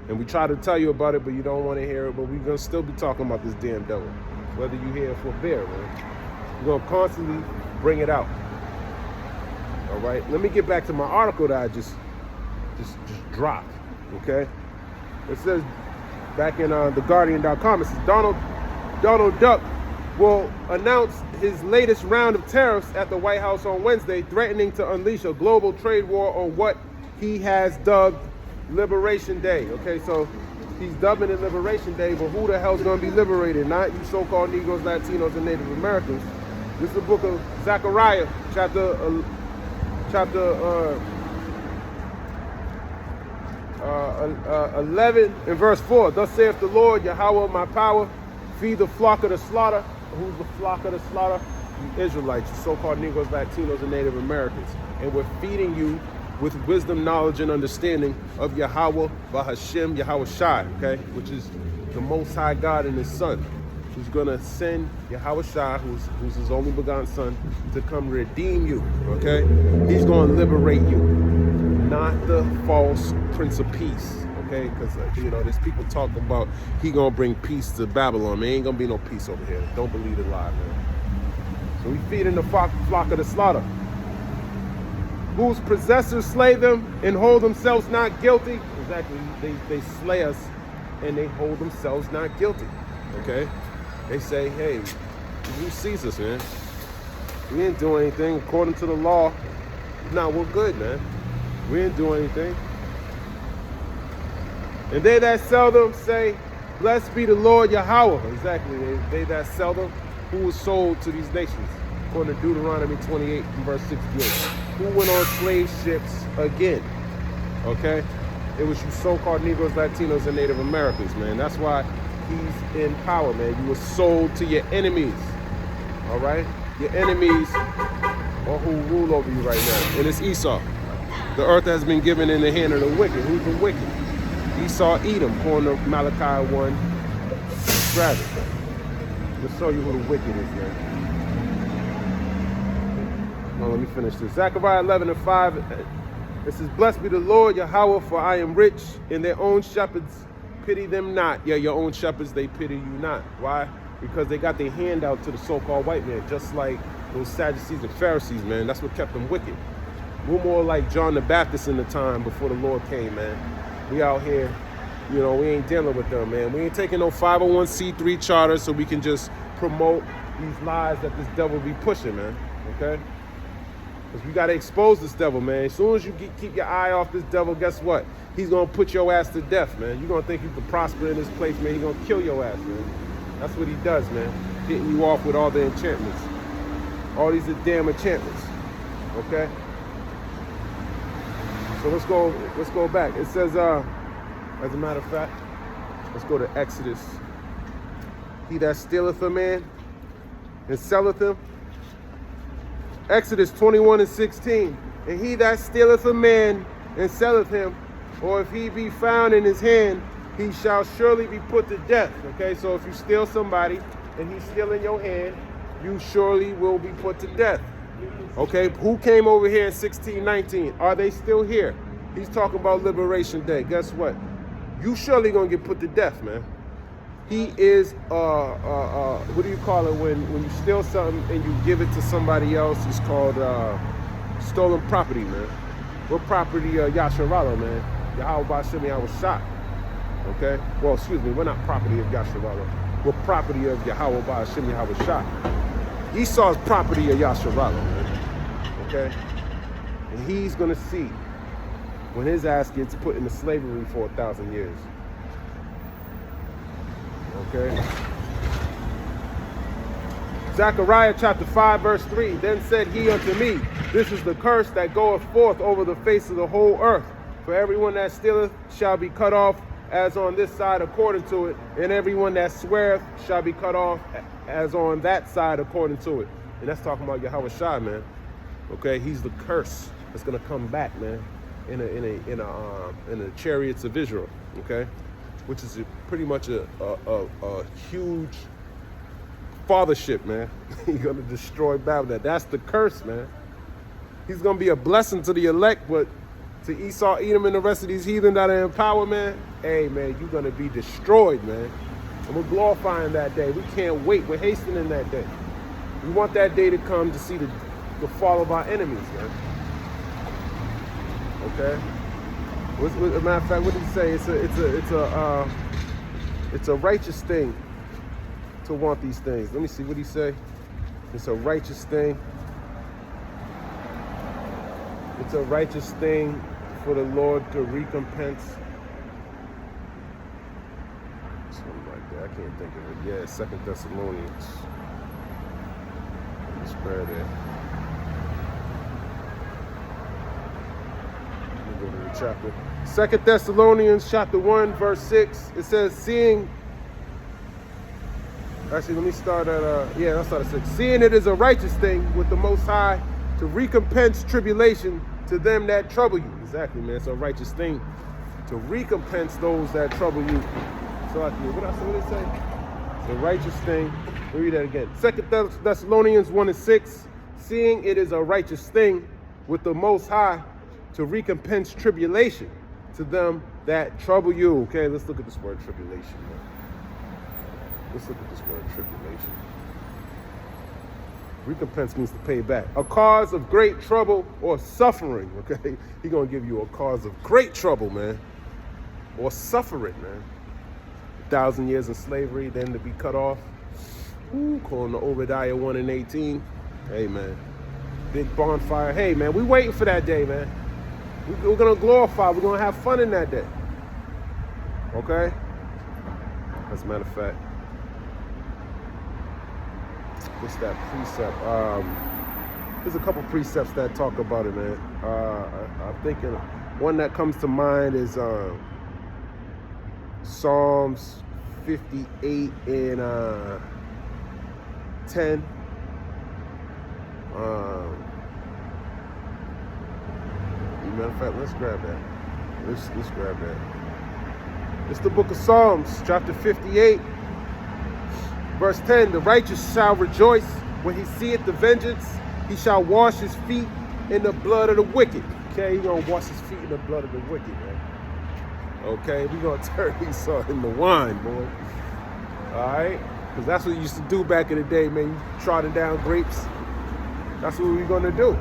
And we try to tell you about it, but you don't want to hear it. But we're going to still be talking about this damn devil. Whether you hear it or bear, man. We're going to constantly bring it out. All right? Let me get back to my article that I just dropped. Okay? It says, back in theguardian.com, it says, Donald Duck will announce his latest round of tariffs at the White House on Wednesday, threatening to unleash a global trade war on what he has dubbed Liberation Day. Okay, so he's dubbing it Liberation Day, but who the hell's going to be liberated? Not you so-called Negroes, Latinos, and Native Americans. This is the book of Zechariah, chapter 11 and verse 4. Thus saith the Lord, Yahweh, my power, feed the flock of the slaughter. Who's the flock of the slaughter? You Israelites, you so-called Negroes, Latinos, and Native Americans. And we're feeding you with wisdom, knowledge, and understanding of Yahweh, Bahashem, Yahushua, okay? Which is the Most High God and His Son, who's going to send Yahushua, who's His only begotten Son, to come redeem you, okay? He's going to liberate you, not the false Prince of Peace, okay? Because, there's people talking about He going to bring peace to Babylon. There ain't going to be no peace over here. Don't believe the lie, man. So we feeding the flock of the slaughter, whose possessors slay them and hold themselves not guilty. Exactly, they slay us and they hold themselves not guilty, okay? They say, hey, who sees us, man? We didn't do anything according to the law. Nah, we're good, man. We didn't do anything. And they that sell them say, blessed be the Lord Yahweh. Exactly, they that sell them, who was sold to these nations, according to Deuteronomy 28 and verse 68. Who went on slave ships again? Okay? It was you so-called Negroes, Latinos, and Native Americans, man. That's why He's in power, man. You were sold to your enemies. All right? Your enemies are who rule over you right now. And it's Esau. The earth has been given in the hand of the wicked. Who's the wicked? Esau, Edom, according to Malachi 1. Grab it. Let's show you who the wicked is, man. Let me finish this. Zechariah 11 and 5. It says, blessed be the Lord Yahweh, for I am rich, and their own shepherds pity them not. Yeah, your own shepherds, they pity you not. Why? Because they got their hand out to the so-called white man, just like those Sadducees and Pharisees, man. That's what kept them wicked. We're more like John the Baptist in the time before the Lord came, man. We out here, we ain't dealing with them, man. We ain't taking no 501c3 charter so we can just promote these lies that this devil be pushing, man. Okay? Because we got to expose this devil, man. As soon as you keep your eye off this devil, guess what? He's going to put your ass to death, man. You're going to think you can prosper in this place, man. He's going to kill your ass, man. That's what he does, man. Hitting you off with all the enchantments. All these are damn enchantments. Okay? So let's go back. It says, as a matter of fact, let's go to Exodus. He that stealeth a man and selleth him. Exodus 21 and 16. And he that stealeth a man and selleth him, or if he be found in his hand, he shall surely be put to death. Okay, so if you steal somebody and he's still in your hand, you surely will be put to death. Okay, who came over here in 1619? Are they still here? He's talking about Liberation Day. Guess what? You surely gonna get put to death, man. He is what do you call it when you steal something and you give it to somebody else? It's called stolen property, man. What property of Yasharala, man? Yahweh Bashimi, I was shot. Okay? Well, excuse me, we're not property of Yasharala. We're property of Yahweh Bashimi, I was shot. Esau's property of Yasharala, man. Okay? And he's gonna see when his ass gets put into slavery for 1,000 years. Okay? Zechariah chapter 5 verse 3, then said he unto me, this is the curse that goeth forth over the face of the whole earth. For everyone that stealeth shall be cut off as on this side according to it, and everyone that sweareth shall be cut off as on that side according to it. And that's talking about Yahweh Shai, man. Okay, he's the curse that's gonna come back, man, in the chariots of Israel. Okay, which is pretty much a huge fathership, man. He's gonna destroy Babylon. That's the curse, man. He's gonna be a blessing to the elect, but to Esau, Edom, and the rest of these heathen that are in power, man, hey, man, you're gonna be destroyed, man. And we're glorifying that day. We can't wait. We're hastening that day. We want that day to come to see the fall of our enemies, man. Okay. As a matter of fact, what did he say? It's a righteous thing to want these things. Let me see what he say. It's a righteous thing. It's a righteous thing for the Lord to recompense. Something like that. I can't think of it. Yeah, 2 Thessalonians. It's right there. Let me go to the chapter. 2 Thessalonians chapter 1 verse 6. It says, seeing. Actually, let me start at let's start at 6. Seeing it is a righteous thing with the Most High to recompense tribulation to them that trouble you. Exactly, man. It's a righteous thing to recompense those that trouble you. So what did it say? It's a righteous thing. Let me read that again. 2 Thessalonians 1 and 6. Seeing it is a righteous thing with the Most High to recompense tribulation to them that trouble you. Okay, let's look at this word tribulation, man. Let's look at this word tribulation. Recompense means to pay back. A cause of great trouble or suffering, okay? He's going to give you a cause of great trouble, man. Or suffering, man. 1,000 years in slavery, then to be cut off. Ooh, calling the Obadiah 1 and 18. Hey, man. Big bonfire. Hey, man, we waiting for that day, man. We're going to glorify. We're going to have fun in that day. Okay? As a matter of fact. What's that precept? There's a couple precepts that talk about it, man. I'm thinking one that comes to mind is Psalms 58 and 10. Matter of fact, let's grab that. Let's grab that. It's the book of Psalms, chapter 58. Verse 10, the righteous shall rejoice when he seeth the vengeance. He shall wash his feet in the blood of the wicked. Okay, he's going to wash his feet in the blood of the wicked, man. Okay, we're going to turn Esau into wine, boy. All right? Because that's what you used to do back in the day, man. You trotting down grapes. That's what we're going to do.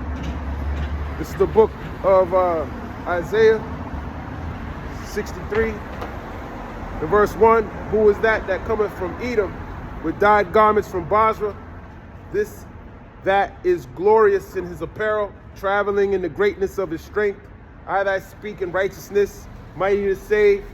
This is the book of Isaiah 63. The verse 1, who is that cometh from Edom with dyed garments from Basra? This that is glorious in his apparel, traveling in the greatness of his strength. I that speak in righteousness, mighty to save.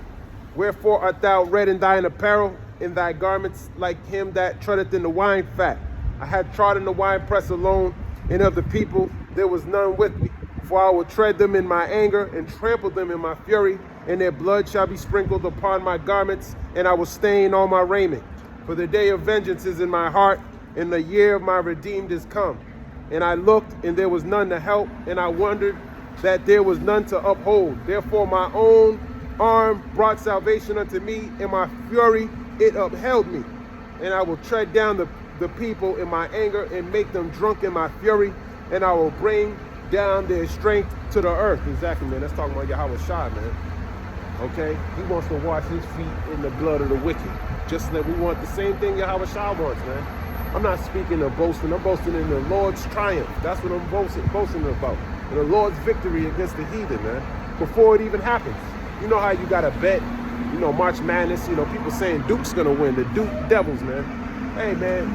Wherefore art thou red in thine apparel, in thy garments like him that treadeth in the wine fat? I had trodden the winepress alone, and of the people there was none with me. For I will tread them in my anger, and trample them in my fury, and their blood shall be sprinkled upon my garments, and I will stain all my raiment. For the day of vengeance is in my heart, and the year of my redeemed is come. And I looked, and there was none to help, and I wondered, that there was none to uphold. Therefore my own arm brought salvation unto me, and my fury it upheld me. And I will tread down the people in my anger, and make them drunk in my fury, and I will bring down their strength to the earth. Exactly, man. That's talking about Yahweh Shai, man. Okay? He wants to wash his feet in the blood of the wicked. Just that we want the same thing Yahweh Shai wants, man. I'm not speaking of boasting. I'm boasting in the Lord's triumph. That's what I'm boasting about. And the Lord's victory against the heathen, man. Before it even happens. You know how you got to bet, you know, March Madness, you know, people saying Duke's going to win. The Duke Devils, man. Hey, man.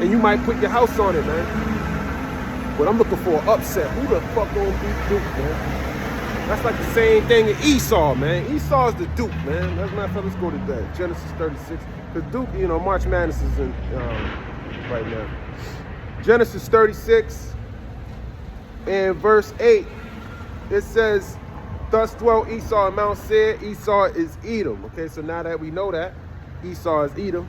And you might put your house on it, man. But I'm looking for an upset. Who the fuck gonna beat Duke, man? That's like the same thing in Esau, man. Esau's the Duke, man. As a matter of fact, let's go to that. Genesis 36. Because Duke, you know, March Madness is in right now. Genesis 36 and verse 8. It says, thus dwelt Esau in Mount Seir. Esau is Edom. Okay, so now that we know that, Esau is Edom.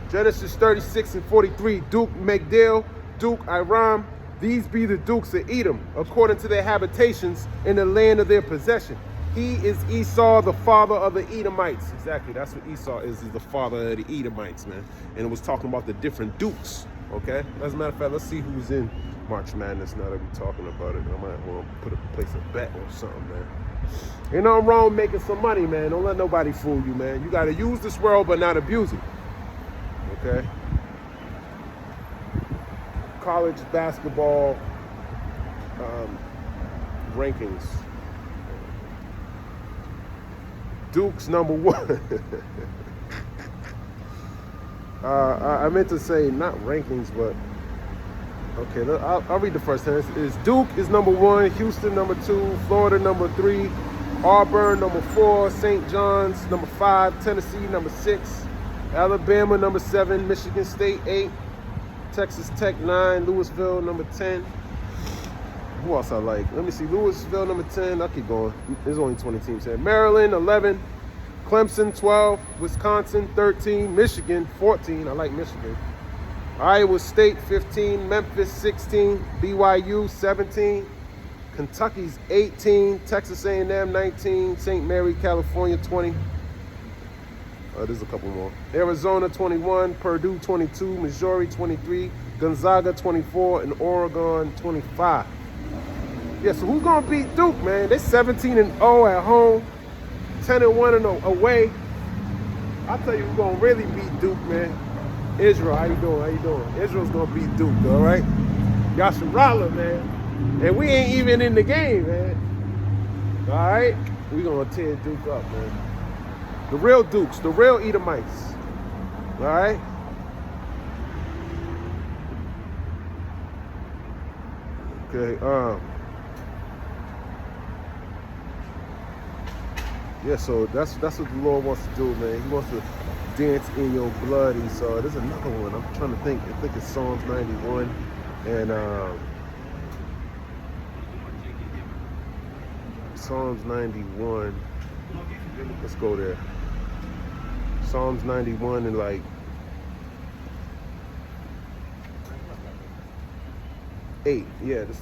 Genesis 36 and 43. Duke Megdal, Duke Iram. These be the dukes of Edom, according to their habitations in the land of their possession. He is Esau, the father of the Edomites. Exactly, that's what Esau is the father of the Edomites, man. And it was talking about the different dukes, okay? As a matter of fact, let's see who's in March Madness now that we're talking about it. I might want to place a bet or something, man. Ain't nothing wrong with making some money, man. Don't let nobody fool you, man. You got to use this world, but not abuse it, okay? College basketball rankings. Duke's number one. I meant to say not rankings, but okay. I'll read the first sentence. Is Duke is number 1, Houston number 2, Florida number 3, Auburn number 4, St. John's number 5, Tennessee number 6, Alabama number 7, Michigan State 8. Texas Tech 9, Louisville number 10. Who else I like? Let me see. Louisville number 10. I'll keep going. There's only 20 teams here. Maryland 11, Clemson 12, Wisconsin 13, Michigan 14. I like Michigan. Iowa State 15, Memphis 16, BYU 17, Kentucky's 18, Texas A&M 19, St. Mary, California 20. There's a couple more. Arizona 21, Purdue 22, Missouri 23, Gonzaga 24, and Oregon 25. Yeah, so who's gonna beat Duke, man? They're 17-0 at home, 10-1 away. I'll tell you who's gonna really beat Duke, man. Israel, how you doing? How you doing? Israel's gonna beat Duke, all right? Yasharallah, man. And we ain't even in the game, man. All right? We gonna tear Duke up, man. The real Dukes, the real Edomites. All right? Okay, yeah, so that's what the Lord wants to do, man. He wants to dance in your blood, Esau. There's another one. I'm trying to think. I think it's Psalms 91. And Psalms 91. Let's go there. Psalms 91 and like 8. Yeah, this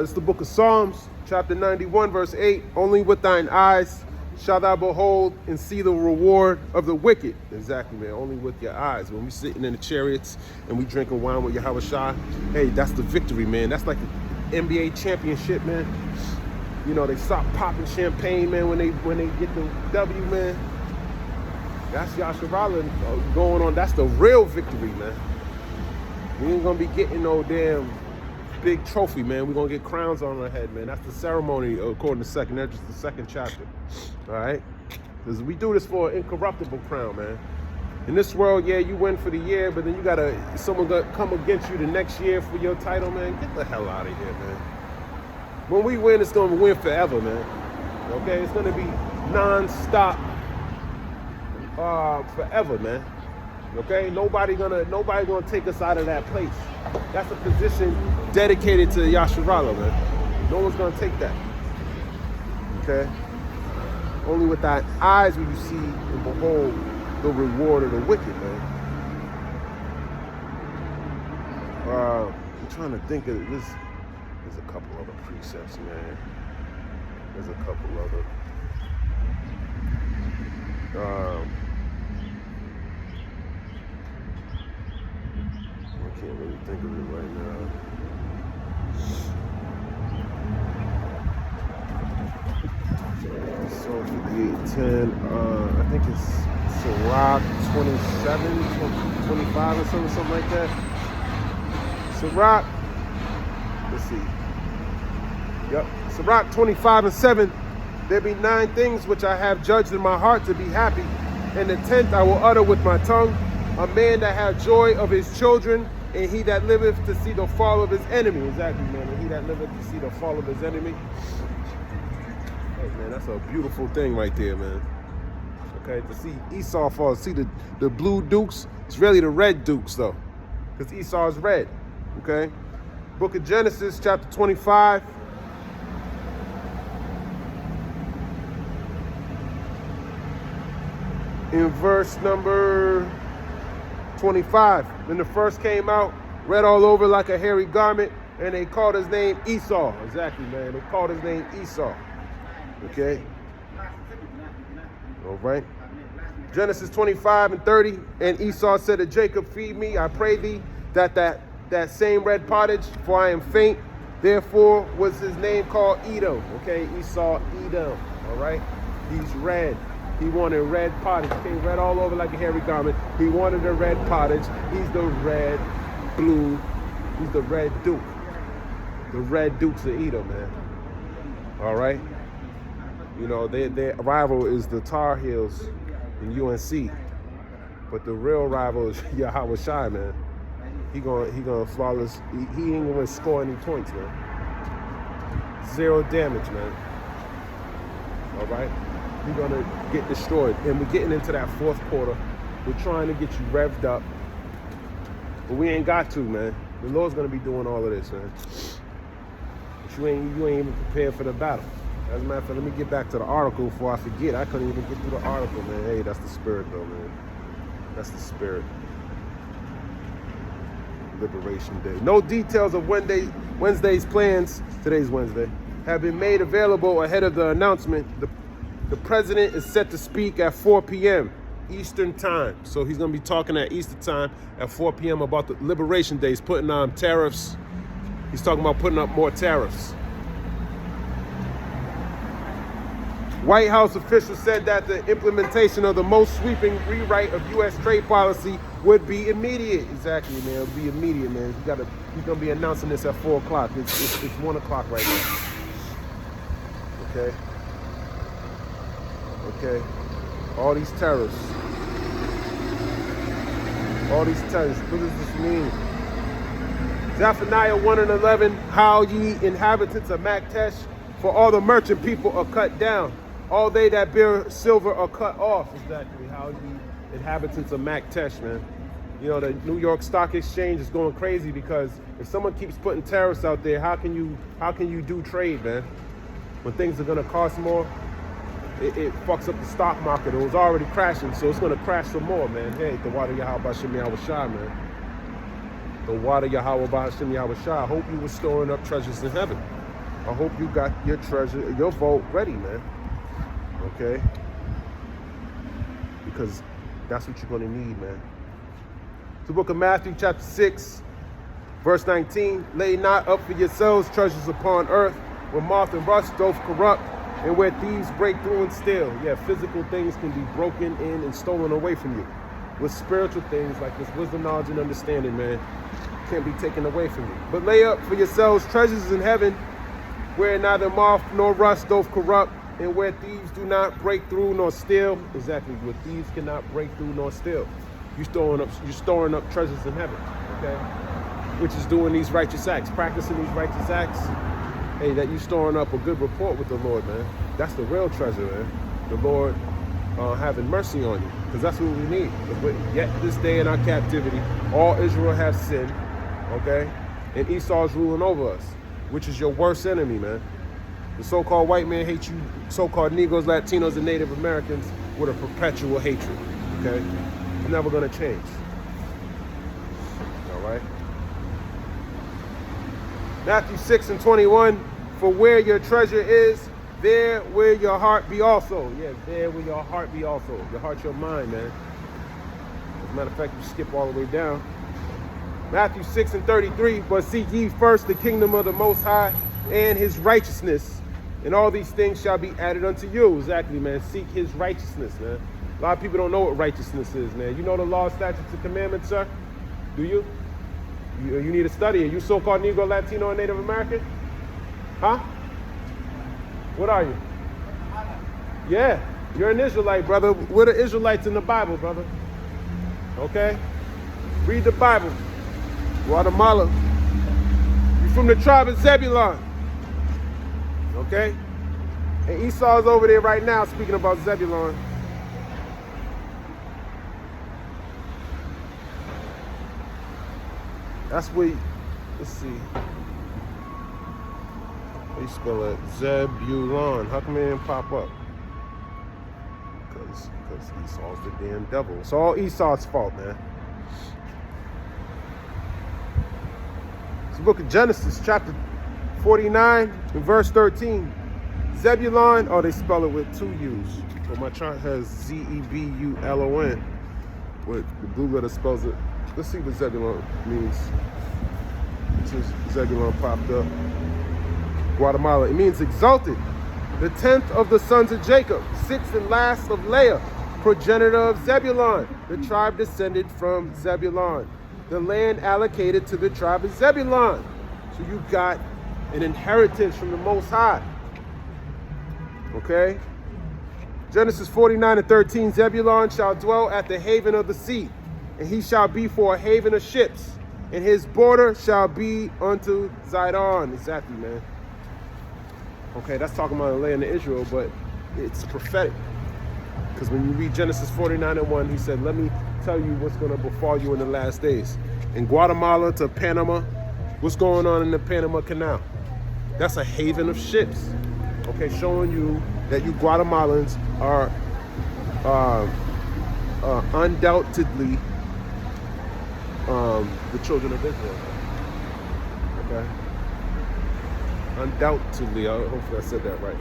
is the book of Psalms, chapter 91, verse 8. Only with thine eyes shalt thou behold and see the reward of the wicked. Exactly, man. Only with your eyes. When we sitting in the chariots and we drinking wine with Yahweh Shai, hey, that's the victory, man. That's like the NBA championship, man. You know, they stop popping champagne, man, when they get the W, man. That's Yasharallah going on. That's the real victory, man. We ain't gonna be getting no damn big trophy, man. We're gonna get crowns on our head, man. That's the ceremony according to second Esdras, the second chapter. All right? Because we do this for an incorruptible crown, man. In this world, yeah, you win for the year, but then you gotta, someone gonna come against you the next year for your title, man. Get the hell out of here, man. When we win, it's gonna win forever, man. Okay? It's gonna be non-stop forever, man. Okay? Nobody gonna take us out of that place. That's a position dedicated to Yasharallah, man. No one's gonna take that. Okay? Only with thy eyes will you see and behold the reward of the wicked, man. I'm trying to think of this. There's a couple other precepts, man. There's a couple other. I can't really think of it right now. So 58:10. I think it's Sirach 27, 25 or something like that. Sirach. Let's see. Yep. Sirach 25:7. There be 9 things which I have judged in my heart to be happy, and the 10th I will utter with my tongue. A man that hath joy of his children, and he that liveth to see the fall of his enemy. Exactly, man. And he that liveth to see the fall of his enemy. Hey, man, that's a beautiful thing right there, man. Okay, to see Esau fall, see the blue dukes. It's really the red dukes, though, because Esau is red. Okay, Book of Genesis, chapter 25. In verse number 25, when the first came out, red all over like a hairy garment, and they called his name Esau. Exactly, man. They called his name Esau. Okay. All right. Genesis 25:30, and Esau said to Jacob, feed me, I pray thee, that same red pottage, for I am faint. Therefore was his name called Edom. Okay, Esau, Edom. All right. He's red. He wanted red pottage. Came red all over like a hairy garment. He wanted a red pottage. He's the red, blue. He's the red duke. The red dukes of Edom, man. All right. You know, their rival is the Tar Heels in UNC, but the real rival is Yahweh Shai, man. He gonna flawless. He ain't gonna score any points, man. 0 damage, man. All right. We're gonna get destroyed, and we're getting into that 4th quarter. We're trying to get you revved up, but we ain't got to, man. The Lord's gonna be doing all of this, man. But you ain't even prepared for the battle. As a matter of fact, let me get back to the article before I forget. I couldn't even get through the article, man. Hey, that's the spirit, though, man. That's the spirit. Liberation Day. No details of Wednesday's plans. Today's Wednesday. Have been made available ahead of the announcement. The president is set to speak at 4 p.m. Eastern time. So he's going to be talking at Eastern time at 4 p.m. about the Liberation Day. He's putting on tariffs. He's talking about putting up more tariffs. White House officials said that the implementation of the most sweeping rewrite of U.S. trade policy would be immediate. Exactly, man. It would be immediate, man. He's going to be announcing this at 4 o'clock. It's 1 o'clock right now. Okay. Okay, all these terrorists. What does this mean? Zephaniah 1:11, how ye inhabitants of Maktesh, for all the merchant people are cut down. All they that bear silver are cut off. Exactly, how ye inhabitants of Maktesh, man. You know, the New York Stock Exchange is going crazy because if someone keeps putting tariffs out there, how can you do trade, man? When things are gonna cost more, it fucks up the stock market. It was already crashing, so it's gonna crash some more, man. Hey, the water Yahweh B'Shem Yahweh Shai, man. The water Yahweh B'Shem Yahweh Shai. I hope you were storing up treasures in heaven. I hope you got your treasure, your vault ready, man. Okay? Because that's what you're gonna need, man. The book of Matthew, chapter 6, verse 19. Lay not up for yourselves treasures upon earth, where moth and rust doth corrupt, and where thieves break through and steal. Yeah, physical things can be broken in and stolen away from you. With spiritual things like this wisdom, knowledge, and understanding, man, can't be taken away from you. But lay up for yourselves treasures in heaven, where neither moth nor rust doth corrupt, and where thieves do not break through nor steal. Exactly, where thieves cannot break through nor steal. You're storing up treasures in heaven, okay? Which is doing these righteous acts, practicing these righteous acts. Hey, that you storing up a good report with the Lord, man. That's the real treasure, man. The Lord having mercy on you, because that's what we need. Yet this day in our captivity, all Israel has sinned, okay? And Esau's ruling over us, which is your worst enemy, man. The so-called white man hates you, so-called Negroes, Latinos, and Native Americans with a perpetual hatred, okay? It's never gonna change, all right? Matthew 6:21, for where your treasure is, there will your heart be also. Yeah, there will your heart be also. Your heart's your mind, man. As a matter of fact, you skip all the way down. Matthew 6:33, but seek ye first the kingdom of the Most High and his righteousness, and all these things shall be added unto you. Exactly, man. Seek his righteousness, man. A lot of people don't know what righteousness is, man. You know the law, statutes, and commandments, sir? Do you? You need to study it. You so-called Negro, Latino, and Native American? Huh? What are you? Yeah, you're an Israelite, brother. We're the Israelites in the Bible, brother. Okay? Read the Bible. Guatemala. You're from the tribe of Zebulon. Okay? And Esau's over there right now speaking about Zebulon. That's what, let's see. How you spell it? Zebulon. How come it didn't pop up? Because Esau's the damn devil. It's all Esau's fault, man. It's the book of Genesis, chapter 49, and verse 13. Zebulon, oh, they spell it with two U's. But my chart has Zebulon. But the blue letter spells it. Let's see what Zebulon means. Since Zebulon popped up. Guatemala, it means exalted. The 10th of the sons of Jacob, 6th and last of Leah, progenitor of Zebulon. The tribe descended from Zebulon. The land allocated to the tribe of Zebulon. So you got an inheritance from the Most High. Okay? Genesis 49:13, Zebulon shall dwell at the haven of the sea, and he shall be for a haven of ships, and his border shall be unto Zidon. Exactly, man. Okay, that's talking about the land of Israel, but it's prophetic. Because when you read Genesis 49:1, he said, let me tell you what's going to befall you in the last days. In Guatemala to Panama, what's going on in the Panama Canal? That's a haven of ships. Okay, showing you that you Guatemalans are undoubtedly the children of Israel. Okay? Undoubtedly, hopefully I said that right.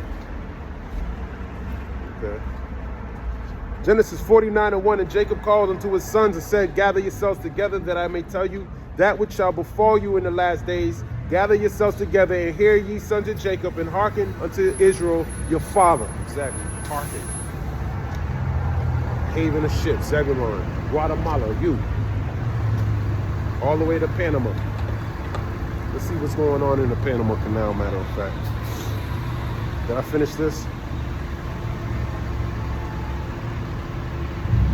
Okay. Genesis 49:1, and Jacob called unto his sons and said, gather yourselves together that I may tell you that which shall befall you in the last days. Gather yourselves together and hear ye sons of Jacob, and hearken unto Israel your father. Exactly, hearken. Haven of ships, Zebulon, Guatemala, you. All the way to Panama. Let's see what's going on in the Panama Canal, matter of fact. Did I finish this?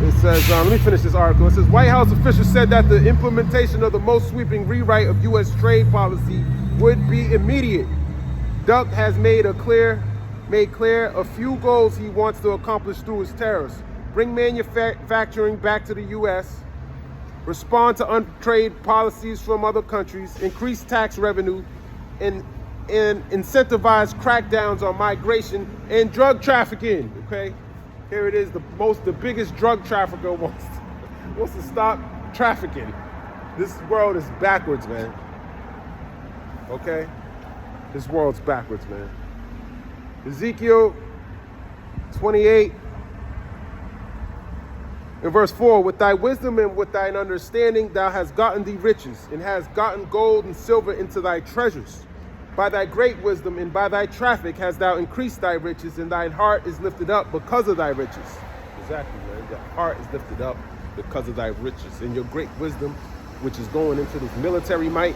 It says, let me finish this article. It says, White House officials said that the implementation of the most sweeping rewrite of U.S. trade policy would be immediate. Duck has made clear a few goals he wants to accomplish through his tariffs. Bring manufacturing back to the U.S., respond to untrade policies from other countries, increase tax revenue, and incentivize crackdowns on migration and drug trafficking. Okay? Here it is, the biggest drug trafficker wants to stop trafficking. This world is backwards, man. Okay? This world's backwards, man. Ezekiel 28 in verse 4, with thy wisdom and with thine understanding thou hast gotten thee riches, and hast gotten gold and silver into thy treasures. By thy great wisdom and by thy traffic hast thou increased thy riches, and thine heart is lifted up because of thy riches. Exactly, man. Your heart is lifted up because of thy riches. And your great wisdom, which is going into this military might,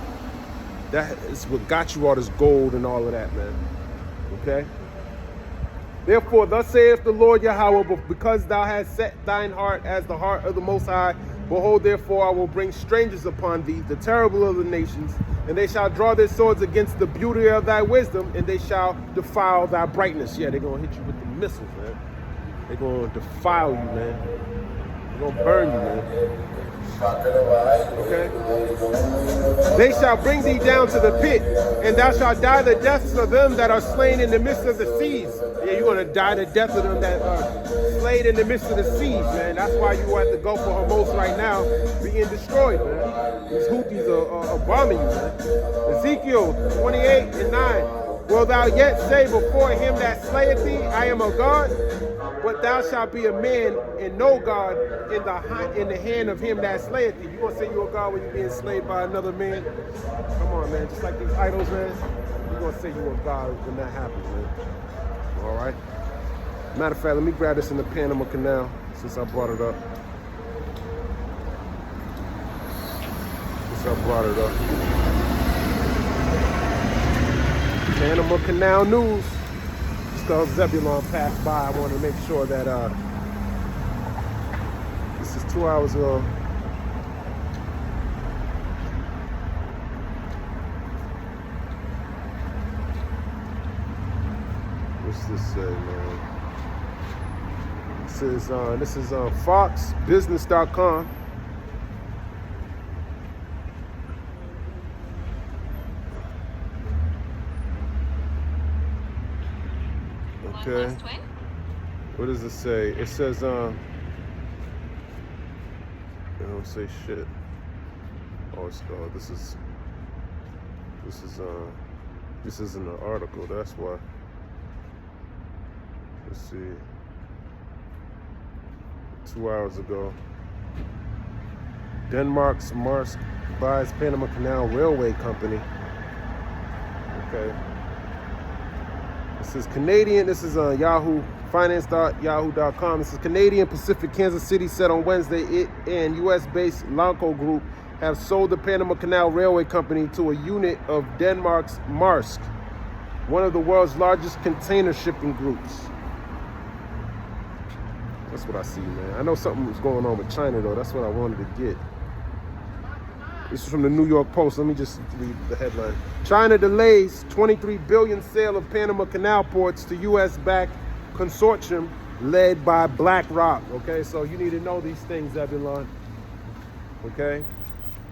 that is what got you all this gold and all of that, man. Okay? Therefore, thus saith the Lord Yahweh, because thou hast set thine heart as the heart of the Most High, behold, therefore I will bring strangers upon thee, the terrible of the nations, and they shall draw their swords against the beauty of thy wisdom, and they shall defile thy brightness. Yeah, they're going to hit you with the missiles, man. They're going to defile you, man. They're going to burn you, man. Okay? They shall bring thee down to the pit, and thou shalt die the deaths of them that are slain in the midst of the seas. Yeah, you're going to die the death of them that are slain in the midst of the seas, man. That's why you at the Gulf of Hormuz right now being destroyed, man. These Houthis are bombing you, man. Ezekiel 28:9. Will thou yet say before him that slayeth thee, I am a God? But thou shalt be a man and no God in the hand of him that slayeth thee. You gonna say you a God when you're being slayed by another man? Come on, man. Just like these idols, man. You gonna say you a God when that happens, man. All right. Matter of fact, let me grab this in the Panama Canal since I brought it up. Panama Canal news. Just because Zebulon passed by, I want to make sure that this is 2 hours ago. What's this say, man? This is foxbusiness.com. Okay. What does it say? It says it don't say shit. This isn't an article, that's why. Let's see. 2 hours ago. Denmark's Maersk buys Panama Canal Railway Company. Okay. This is Canadian. This is Yahoo, finance.yahoo.com. This is Canadian Pacific Kansas City said on Wednesday it and U.S.-based Lanco Group have sold the Panama Canal Railway Company to a unit of Denmark's Maersk, one of the world's largest container shipping groups. That's what I see, man. I know something was going on with China, though. That's what I wanted to get. This is from the New York Post. Let me just read the headline. China delays $23 billion sale of Panama Canal ports to U.S.-backed consortium led by BlackRock. Okay, so you need to know these things, Zebulon. Okay?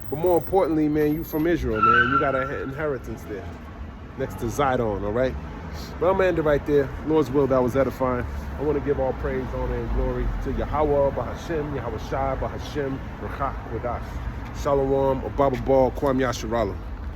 But more importantly, man, you from Israel, man. You got an inheritance there next to Zidon, all right? But I'm going to end it right there. Lord's will, that was edifying. I want to give all praise, honor, and glory to Yahweh, Bahashem, Yahweh Shai, Bahashem, Rachach, Kodash. Shalom, Ababa Ball, Kwam Yasharala.